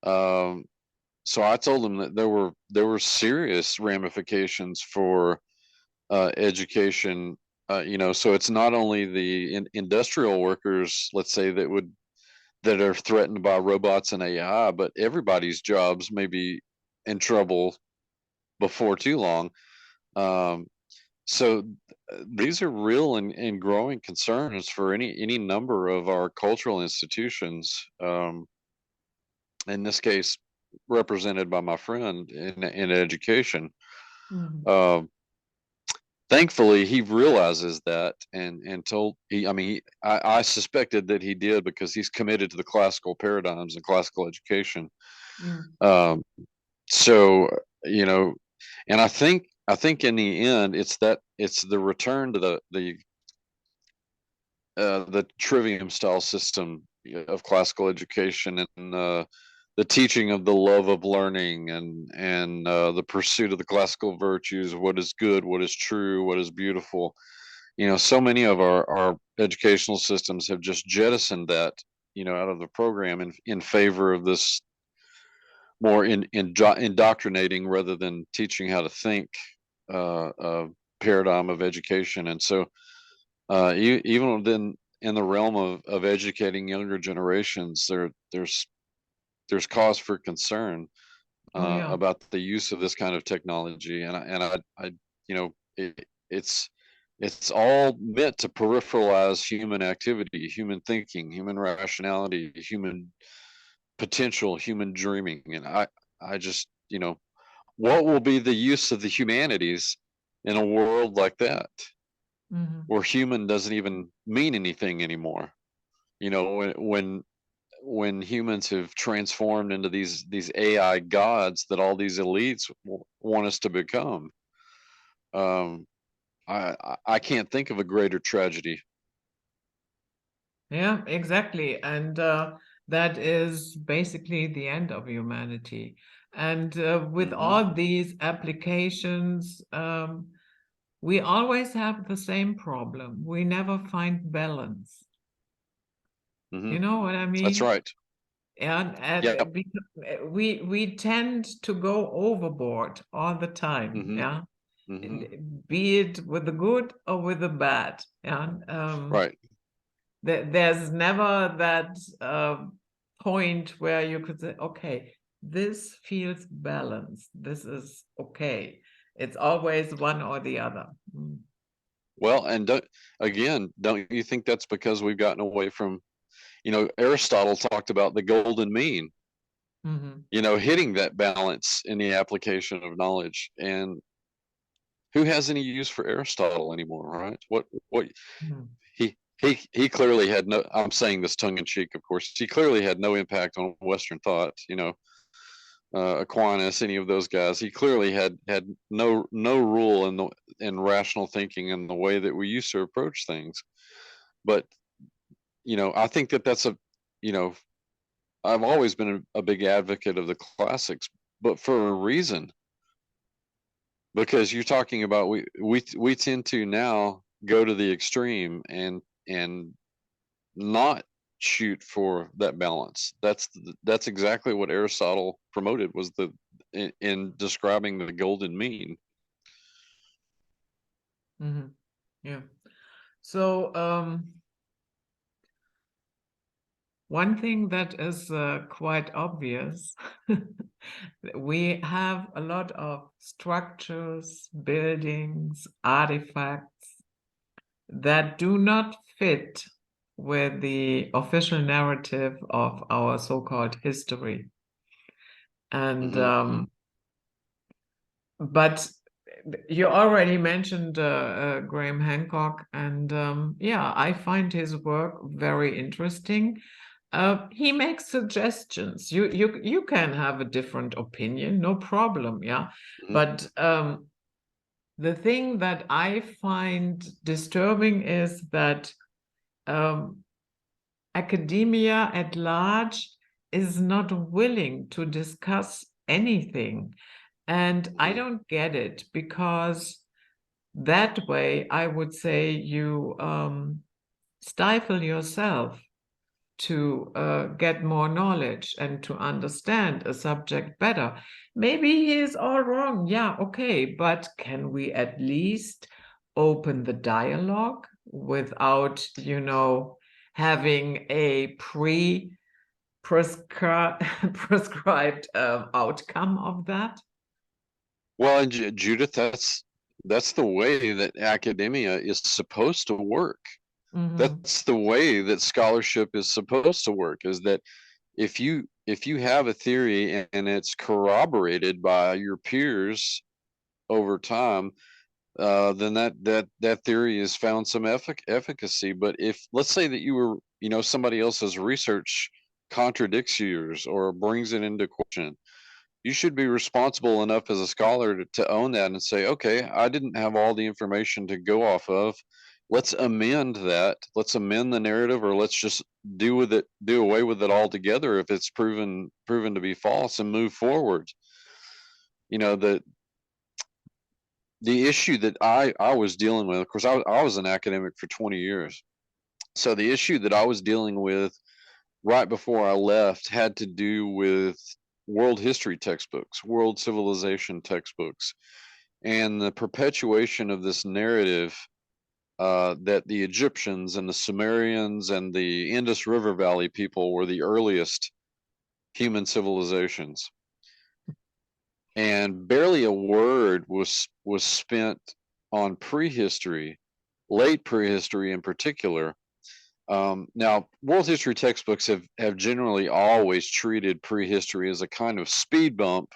Um, so I told them that there were serious ramifications for education. So it's not only the industrial workers, let's say, that are threatened by robots and AI, but everybody's jobs may be in trouble before too long. Um, so these are real and growing concerns for any number of our cultural institutions. In this case, represented by my friend in education. Mhm. Um, Thankfully, he realizes that, and told he. I mean, I suspected that he did because he's committed to the classical paradigms and classical education. Mm. Um, so you know, and I think in the end, it's the return to the trivium style system of classical education, and the teaching of the love of learning and the pursuit of the classical virtues, what is good, what is true, what is beautiful. You know, so many of our educational systems have just jettisoned that, you know, out of the program in favor of this more indoctrinating rather than teaching how to think paradigm of education. And so even within in the realm of educating younger generations, there's cause for concern Oh yeah. about the use of this kind of technology, and I you know, it's all meant to peripheralize human activity, human thinking, human rationality, human potential, human dreaming, and I just, you know, what will be the use of the humanities in a world like that, Hmm. where human doesn't even mean anything anymore? You know, when humans have transformed into these AI gods that all these elites want us to become. Um, I can't think of a greater tragedy. Yeah, exactly. And that is basically the end of humanity. And with Hmm. all these applications, we always have the same problem. We never find balance. Hmm. You know what I That's mean? right. And Yep. because we tend to go overboard all the time. Hmm. Yeah. Hmm. Be it with the good or with the bad. Yeah. Right. There's never that point where you could say, okay, this feels balanced. This is okay. It's always one or the other. Mm. Well, and don't you think that's because we've gotten away from, you know, Aristotle talked about the golden mean, Mhm. you know, hitting that balance in the application of knowledge. And who has any use for Aristotle anymore, right? What Mhm. he clearly had no, I'm saying this tongue in cheek, of course, he clearly had no impact on Western thought, you know, Aquinas, any of those guys. He clearly had no rule in rational thinking and the way that we used to approach things. But, you know, I think that's a, you know, I've always been a big advocate of the classics, but for a reason, because you're talking about we tend to now go to the extreme and not shoot for that balance. That's exactly what Aristotle promoted, was the in describing the golden mean. Mhm. Yeah. So one thing that is quite obvious, we have a lot of structures, buildings, artifacts that do not fit with the official narrative of our so-called history. And Hmm. but you already mentioned Graham Hancock, and yeah, I find his work very interesting. He makes suggestions. You can have a different opinion, no problem, yeah. Hmm. But the thing that I find disturbing is that um, academia at large is not willing to discuss anything. And I Hmm. don't get it, because that way I would say you stifle yourself to get more knowledge and to understand a subject better. Maybe he is all wrong. Yeah, okay. But can we at least open the dialogue without, having a prescribed outcome of that? Well, and Judith, that's the way that academia is supposed to work. Hmm. That's the way that scholarship is supposed to work, is that if you have a theory and it's corroborated by your peers over time, then that theory has found some efficacy. But if, let's say that you were, you know, somebody else's research contradicts yours or brings it into question, you should be responsible enough as a scholar to own that and say, okay, I didn't have all the information to go off of. let's amend that. Let's amend the narrative, or let's just do away with it altogether if it's proven to be false, and move forward. You know, the issue that I was dealing with, of course, I was an academic for 20 years. So the issue that I was dealing with right before I left had to do with world history textbooks, world civilization textbooks, and the perpetuation of this narrative that the Egyptians and the Sumerians and the Indus River Valley people were the earliest human civilizations. And barely a word was spent on prehistory, late prehistory in particular. Now, world history textbooks have generally always treated prehistory as a kind of speed bump,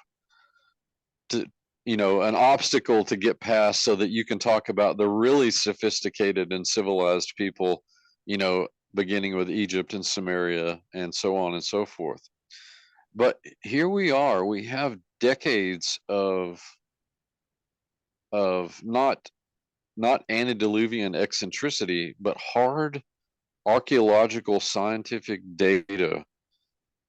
to, you know, an obstacle to get past so that you can talk about the really sophisticated and civilized people, you know, beginning with Egypt and Sumeria and so on and so forth. But here we are, we have decades of not antediluvian eccentricity, but hard archaeological scientific data,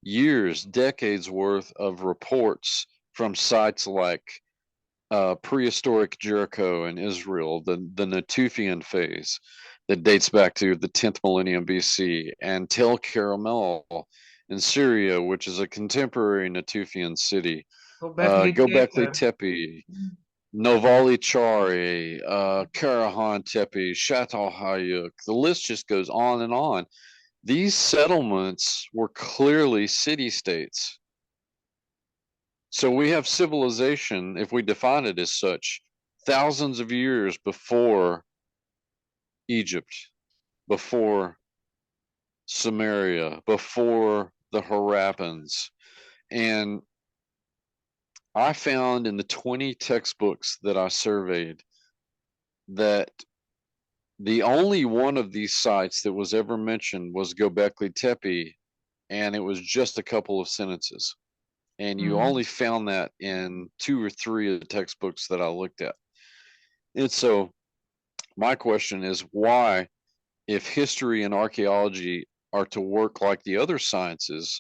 years, decades worth of reports from sites like prehistoric Jericho in Israel, the Natufian phase that dates back to the 10th millennium BC, and Tel Caramel in Syria, which is a contemporary Natufian city. Göbekli Tepe, Novali Chari, Karahan Tepe, Çatalhöyük. The list just goes on and on. These settlements were clearly city-states. So we have civilization, if we define it as such, thousands of years before Egypt, before Sumeria, before the Harappans. And I found in the 20 textbooks that I surveyed that the only one of these sites that was ever mentioned was Göbekli Tepe, and it was just a couple of sentences. And you only found that in 2 or 3 of the textbooks that I looked at. And so my question is, why, if history and archaeology are to work like the other sciences,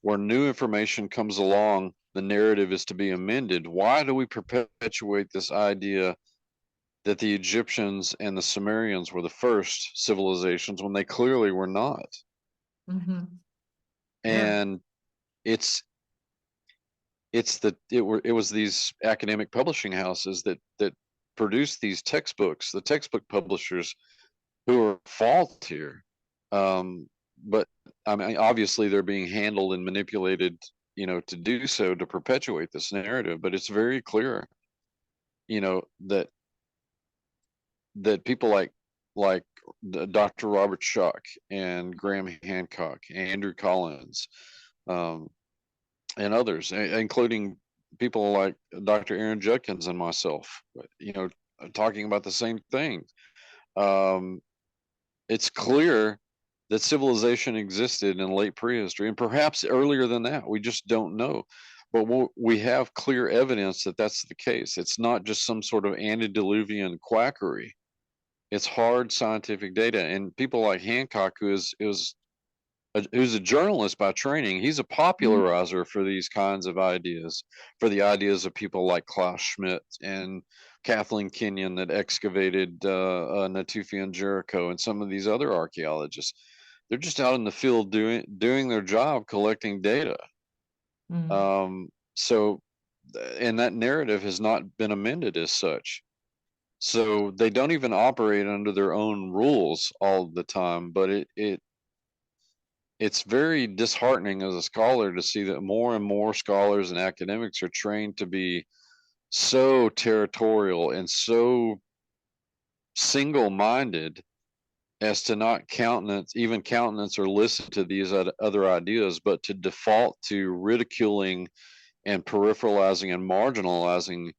where new information comes along, the narrative is to be amended, why do we perpetuate this idea that the Egyptians and the Sumerians were the first civilizations when they clearly were not? And it was these academic publishing houses that produced these textbooks, the textbook publishers, who are at fault here. But I mean, obviously they're being handled and manipulated, you know, to do so, to perpetuate this narrative. But it's very clear, you know, that people like Dr. Robert Schoch and Graham Hancock, Andrew Collins, and others, including people like Dr. Aaron Judkins and myself, you know, talking about the same thing. It's clear that civilization existed in late prehistory, and perhaps earlier than that. We just don't know. But we have clear evidence that that's the case. It's not just some sort of antediluvian quackery. It's hard scientific data. And people like Hancock, who's a journalist by training, he's a popularizer for these kinds of ideas, for the ideas of people like Klaus Schmidt and Kathleen Kenyon that excavated Natufian Jericho, and some of these other archaeologists. They're just out in the field doing their job, collecting data. So, and that narrative has not been amended as such. So they don't even operate under their own rules all the time. But it's very disheartening as a scholar to see that more and more scholars and academics are trained to be so territorial and so single-minded as to not countenance or listen to these other ideas, but to default to ridiculing and peripheralizing and marginalizing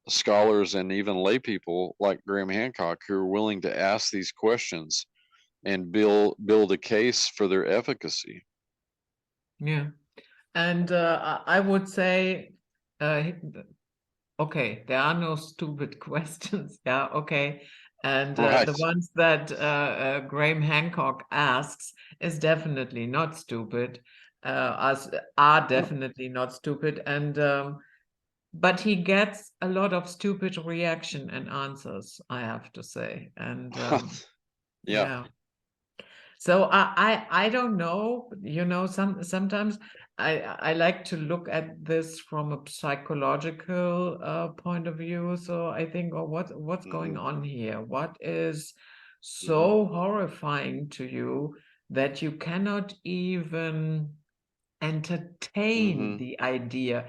scholars and even lay people like Graham Hancock, who are willing to ask these questions and build a case for their efficacy. Yeah. And I would say, okay, there are no stupid questions. Yeah, okay. And the Right. ones that Graham Hancock asks is definitely not stupid, are definitely not stupid. And but he gets a lot of stupid reaction and answers, I have to say. And Yeah. yeah. So I don't know, sometimes I like to look at this from a psychological point of view. So I think, oh, what's going Mhm. on here? What is Mhm. so horrifying to you that you cannot even entertain Mhm. the idea?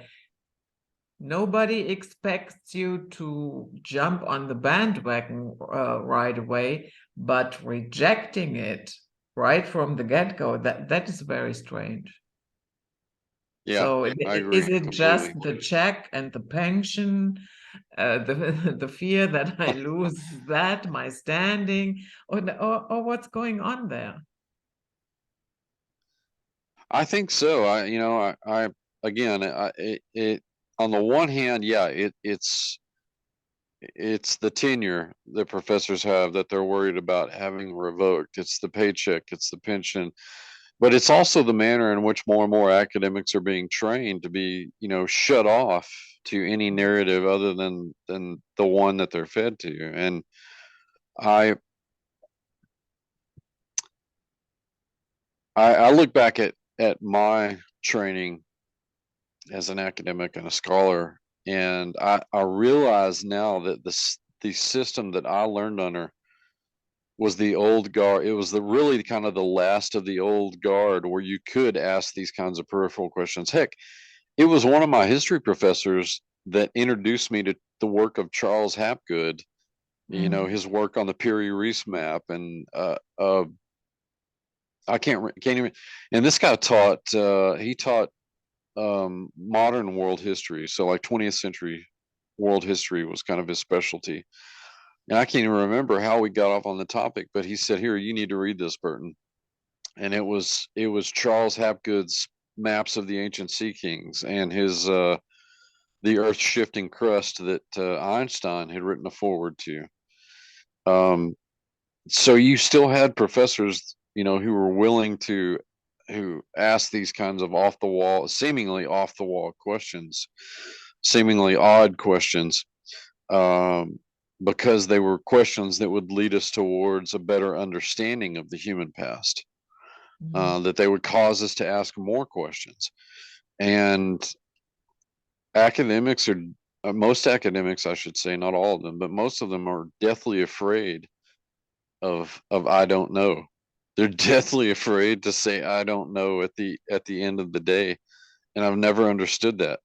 Nobody expects you to jump on the bandwagon right away, but rejecting it right from the get-go, that is very strange. Yeah, So I is agree it just completely. the check and the pension, the fear that I lose that, my standing, or what's going on there? I think so. I again, it on the one hand, yeah, it's the tenure that professors have that they're worried about having revoked. It's the paycheck, it's the pension, but it's also the manner in which more and more academics are being trained to be, shut off to any narrative other than the one that they're fed to. And I I look back at my training as an academic and a scholar, and I realize now that the system that I learned under was the old guard. It was the really kind of the last of the old guard where you could ask these kinds of peripheral questions. Heck, it was one of my history professors that introduced me to the work of Charles Hapgood, Mm, his work on the Piri Reis map. And I can't even, and this guy he taught modern world history. So like 20th century world history was kind of his specialty. And I can't even remember how we got off on the topic, but he said, "Here, you need to read this, Burton." And it was Charles Hapgood's maps of the ancient sea kings and his the earth shifting crust that Einstein had written a foreword to. Um, so you still had professors, who were willing to who asked these kinds of seemingly off the wall questions, seemingly odd questions, um, because they were questions that would lead us towards a better understanding of the human past, mm, that they would cause us to ask more questions. And academics are, most academics, I should say, not all of them, but most of them are deathly afraid of I don't know. They're deathly afraid to say I don't know at the end of the day, and I've never understood that.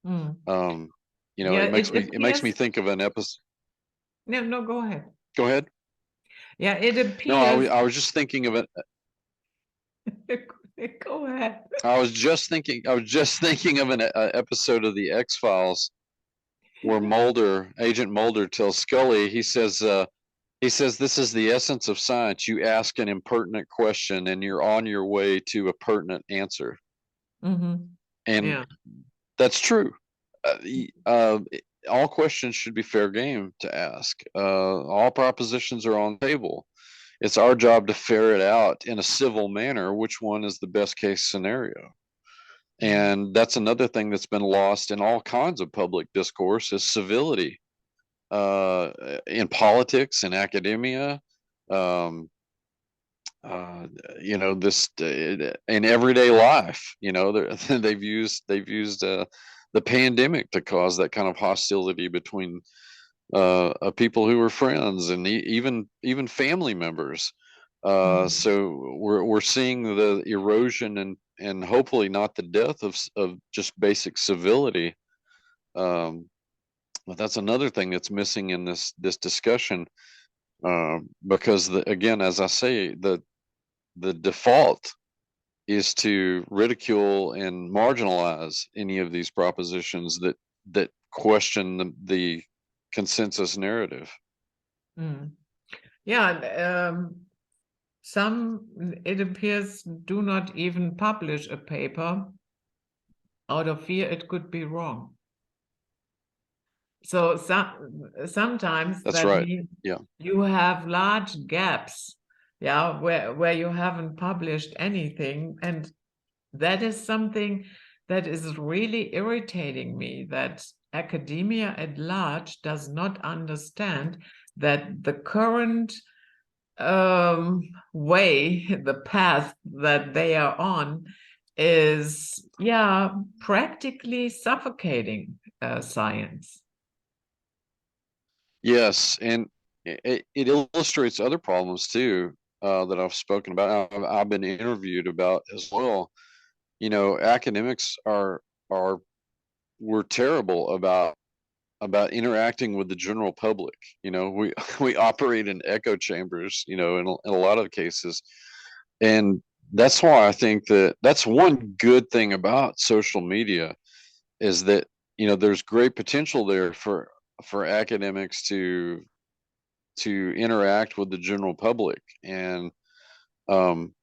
mm. Um, Yeah, it makes it me appears. think of an episode. No, no, go ahead. Go ahead. Yeah, it No, appears. I was just thinking of it. Go ahead. I was just thinking of an episode of the X Files where Agent Mulder tells Scully, he says, "This is the essence of science. You ask an impertinent question and you're on your way to a pertinent answer." Hmm. And Yeah. that's true. All questions should be fair game to ask. All propositions are on the table. It's our job to ferret out in a civil manner which one is the best case scenario. Mm, And that's another thing that's been lost in all kinds of public discourse is civility, in politics and academia. Um, uh, this in everyday life. They've used the pandemic to cause that kind of hostility between people who were friends and even family members. mm, So we're seeing the erosion and hopefully not the death of just basic civility. Um, but that's another thing that's missing in this discussion, because again, as I say, the default is to ridicule and marginalize any of these propositions that question the consensus narrative. mm. Yeah, some, it appears, do not even publish a paper out of fear it could be wrong. So sometimes That's that right. means Yeah. you have large gaps, yeah, where you haven't published anything. And that is something that is really irritating me, that academia at large does not understand that the current way, the path that they are on is, yeah, practically suffocating science. Yes, and it illustrates other problems too, that I've spoken about. I've been interviewed about as well. You know, academics are we're terrible about interacting with the general public. You know, we we operate in echo chambers. You know, in a lot of cases, and that's why I think that that's one good thing about social media is that, you know, there's great potential there for academics to interact with the general public. And um,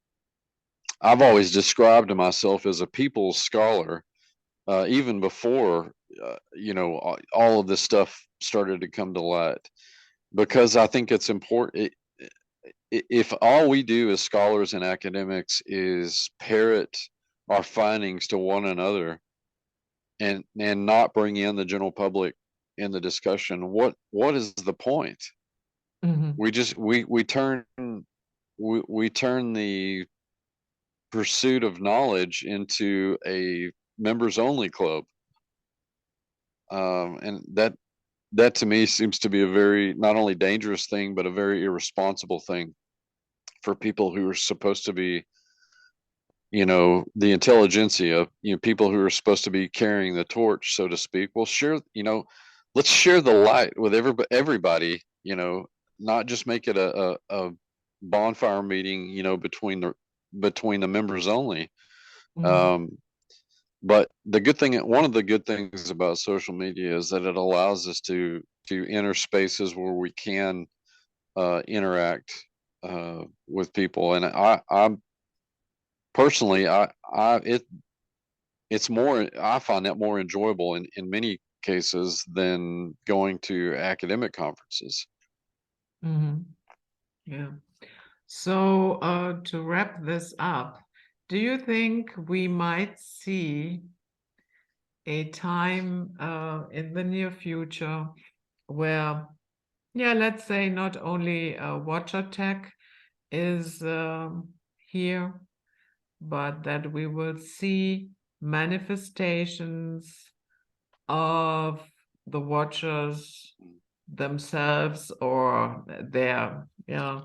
I've always described myself as a people's scholar, even before, you know, all of this stuff started to come to light, because I think it's important. If all we do as scholars and academics is parrot our findings to one another and not bring in the general public in the discussion, what is the point? Mhm. We just we turn the pursuit of knowledge into a members only club, and that to me seems to be a very not only dangerous thing but a very irresponsible thing for people who are supposed to be, you know, the intelligentsia, you know, people who are supposed to be carrying the torch, so to speak. Well, share, you know, let's share the light with everybody, you know, not just make it a bonfire meeting, you know, between the members only. Mhm. Um, but the good thing, one of the good things about social media is that it allows us to enter spaces where we can interact with people. And I'm personally, it's more, I find that more enjoyable in many cases than going to academic conferences. Mhm. Yeah. So, to wrap this up, do you think we might see a time in the near future where, yeah, let's say not only watcher tech is here, but that we will see manifestations of the watchers themselves or their, yeah,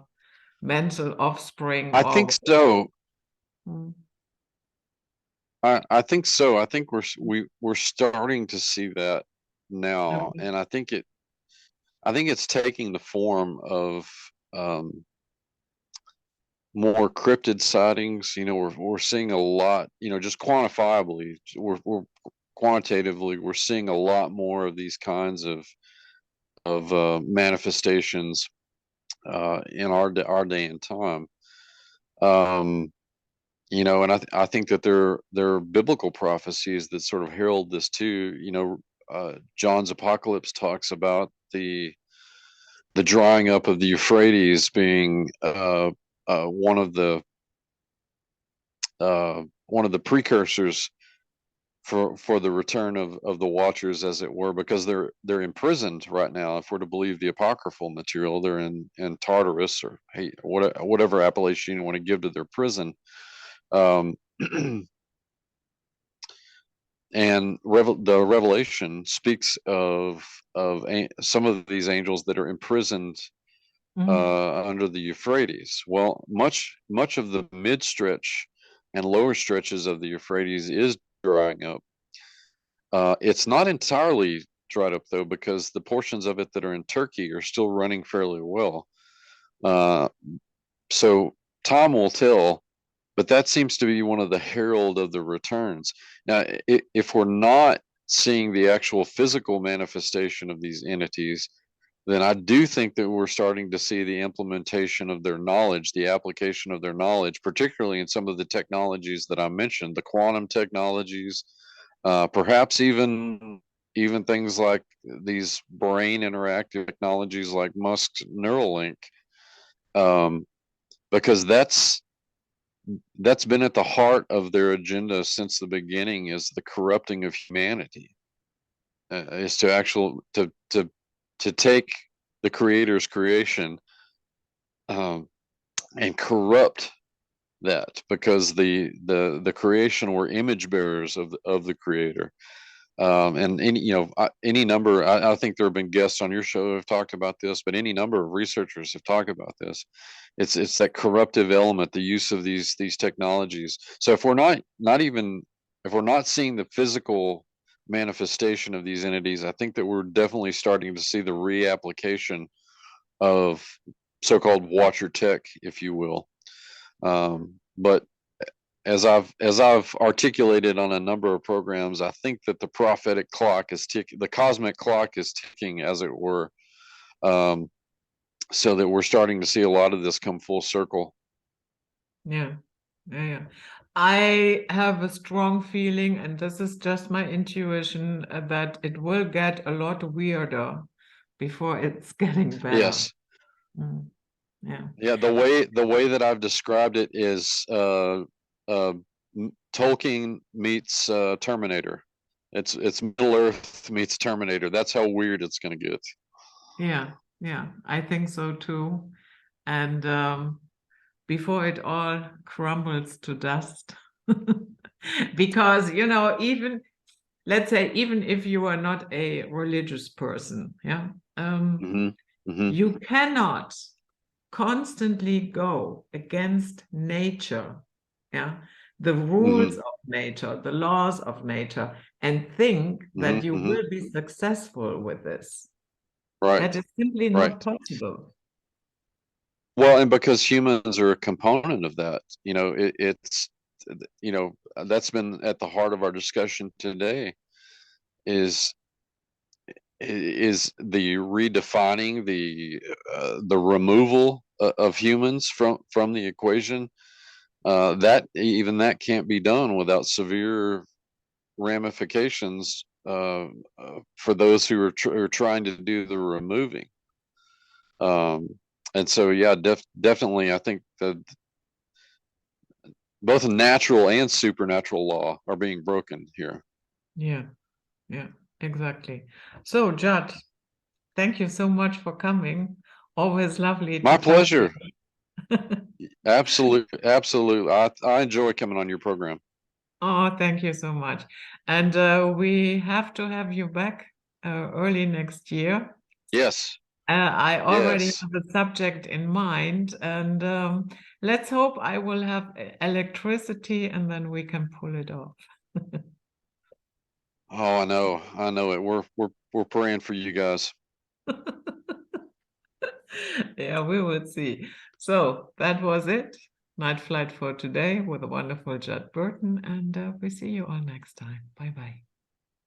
mental offspring I or think so. mm, I think so. I think we're starting to see that now, okay. and I think it's taking the form of um, more cryptid sightings. You know, we're seeing a lot. You know, just quantifiably, we're quantitatively, we're seeing a lot more of these kinds of manifestations in our day and time. Um, you know, and I think that there are biblical prophecies that sort of herald this too. You know, John's Apocalypse talks about the drying up of the Euphrates being one of the precursors for the return of the Watchers, as it were, because they're imprisoned right now. If we're to believe the apocryphal material, they're in Tartarus, or hey, whatever appellation you want to give to their prison. Um, and the Revelation speaks of some of these angels that are imprisoned Mhm. under the Euphrates. Well, much of the mid stretch and lower stretches of the Euphrates is drying up. It's not entirely dried up though, because the portions of it that are in Turkey are still running fairly well. Uh, so time will tell, but that seems to be one of the herald of the returns. Now, if we're not seeing the actual physical manifestation of these entities, then I do think that we're starting to see the implementation of their knowledge, the application of their knowledge, particularly in some of the technologies that I mentioned, the quantum technologies, perhaps even even things like these brain interactive technologies like Musk's Neuralink, because that's been at the heart of their agenda since the beginning, is the corrupting of humanity, is to take the creator's creation and corrupt that, because the creation were image bearers of the creator. And any number, I think there have been guests on your show who have talked about this, but any number of researchers have talked about this. It's that corruptive element, the use of these technologies. So if we're not seeing the physical manifestation of these entities, I think that we're definitely starting to see the reapplication of so-called watcher tech, if you will. But as I've articulated on a number of programs, I think that the prophetic clock is ticking, the cosmic clock is ticking, as it were, so that we're starting to see a lot of this come full circle. Yeah. I have a strong feeling, and this is just my intuition, that it will get a lot weirder before it's getting better. Yes. Yeah. The way that I've described it is Tolkien meets Terminator. It's Middle Earth meets Terminator. That's how weird it's going to get. Yeah, I think so too. And before it all crumbles to dust, because even, let's say, even if you are not a religious person, you cannot constantly go against nature, the rules of nature, the laws of nature, and think that you will be successful with this. Right. That is simply not possible. Well, and because humans are a component of that, it's that's been at the heart of our discussion today, is the redefining, the removal of humans from the equation. That can't be done without severe ramifications for those who are trying to do the removing. And so, yeah, definitely, I think that both natural and supernatural law are being broken here. Yeah, exactly. So, Judd, thank you so much for coming. Always lovely to My talk pleasure. to you. Absolutely. I enjoy coming on your program. Oh, thank you so much. And we have to have you back early next year. Yes. I already have a subject in mind, and let's hope I will have electricity, and then we can pull it off. Oh, I know it. We're praying for you guys. Yeah, we will see. So that was it. Night Flight for today with the wonderful Judd Burton, and we see you all next time. Bye-bye.